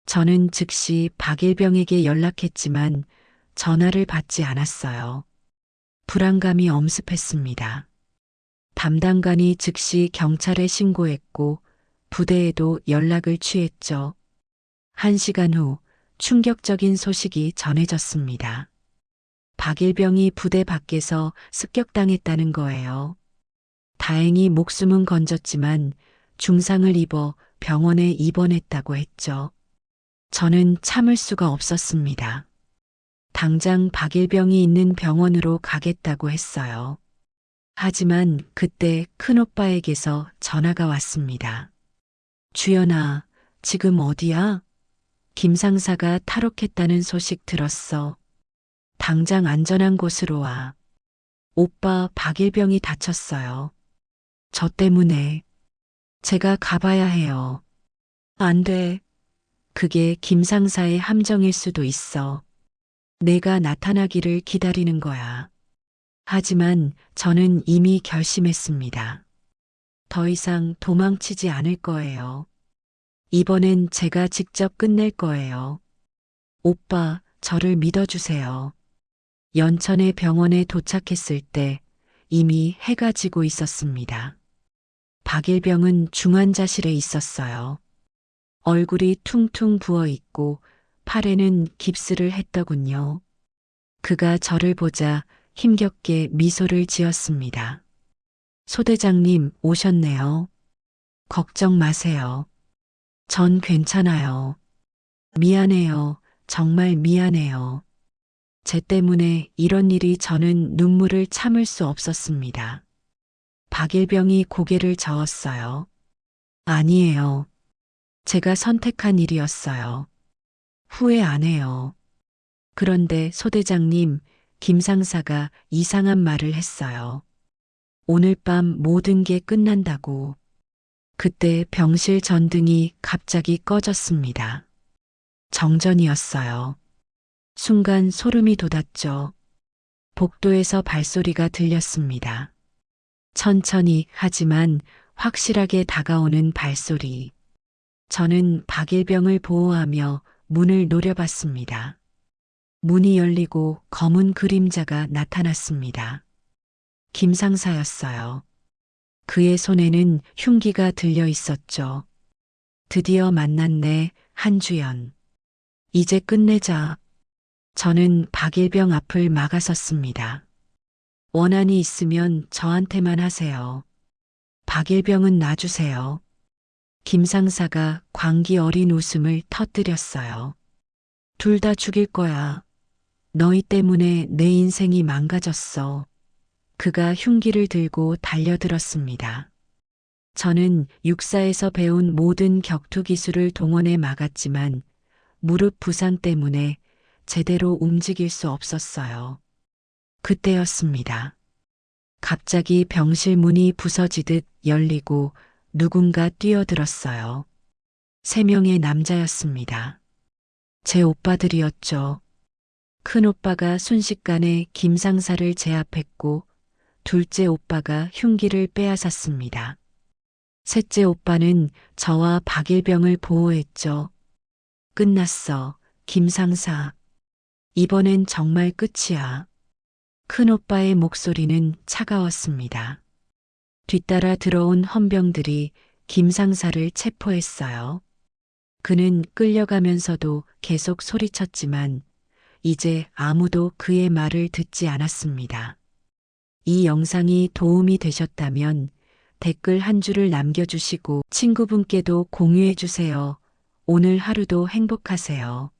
저는 즉시 박일병에게 연락했지만 전화를 받지 않았어요. 불안감이 엄습했습니다. 담당관이 즉시 경찰에 신고했고 부대에도 연락을 취했죠. 1시간 후 충격적인 소식이 전해졌습니다. 박일병이 부대 밖에서 습격당했다는 거예요. 다행히 목숨은 건졌지만 중상을 입어 병원에 입원했다고 했죠. 저는 참을 수가 없었습니다. 당장 박일병이 있는 병원으로 가겠다고 했어요. 하지만 그때 큰오빠에게서 전화가 왔습니다. 주연아, 지금 어디야? 김 상사가 탈옥했다는 소식 들었어. 당장 안전한 곳으로 와. 오빠 박일병이 다쳤어요. 저 때문에. 제가 가봐야 해요. 안 돼. 그게 김 상사의 함정일 수도 있어. 내가 나타나기를 기다리는 거야. 하지만 저는 이미 결심했습니다. 더 이상 도망치지 않을 거예요. 이번엔 제가 직접 끝낼 거예요. 오빠, 저를 믿어주세요. 연천의 병원에 도착했을 때 이미 해가 지고 있었습니다. 박일병은 중환자실에 있었어요. 얼굴이 퉁퉁 부어 있고 팔에는 깁스를 했더군요. 그가 저를 보자 힘겹게 미소를 지었습니다. 소대장님 오셨네요. 걱정 마세요. 전 괜찮아요. 미안해요. 정말 미안해요. 제 때문에 이런 일이 저는 눈물을 참을 수 없었습니다. 박일병이 고개를 저었어요. 아니에요. 제가 선택한 일이었어요. 후회 안 해요. 그런데 소대장님, 김 상사가 이상한 말을 했어요. 오늘 밤 모든 게 끝난다고. 그때 병실 전등이 갑자기 꺼졌습니다. 정전이었어요. 순간 소름이 돋았죠. 복도에서 발소리가 들렸습니다. 천천히 하지만 확실하게 다가오는 발소리. 저는 박일병을 보호하며 문을 노려봤습니다. 문이 열리고 검은 그림자가 나타났습니다. 김 상사였어요. 그의 손에는 흉기가 들려 있었죠. 드디어 만났네, 한주연. 이제 끝내자. 저는 박일병 앞을 막아섰습니다. 원한이 있으면 저한테만 하세요. 박일병은 놔주세요. 김 상사가 광기 어린 웃음을 터뜨렸어요. 둘 다 죽일 거야. 너희 때문에 내 인생이 망가졌어. 그가 흉기를 들고 달려들었습니다. 저는 육사에서 배운 모든 격투 기술을 동원해 막았지만 무릎 부상 때문에 제대로 움직일 수 없었어요. 그때였습니다. 갑자기 병실 문이 부서지듯 열리고 누군가 뛰어들었어요. 3명의 남자였습니다. 제 오빠들이었죠. 큰 오빠가 순식간에 김상사를 제압했고 둘째 오빠가 흉기를 빼앗았습니다. 셋째 오빠는 저와 박일병을 보호했죠. 끝났어, 김상사. 이번엔 정말 끝이야. 큰 오빠의 목소리는 차가웠습니다. 뒤따라 들어온 헌병들이 김상사를 체포했어요. 그는 끌려가면서도 계속 소리쳤지만 이제 아무도 그의 말을 듣지 않았습니다. 이 영상이 도움이 되셨다면 댓글 한 줄을 남겨주시고 친구분께도 공유해주세요. 오늘 하루도 행복하세요.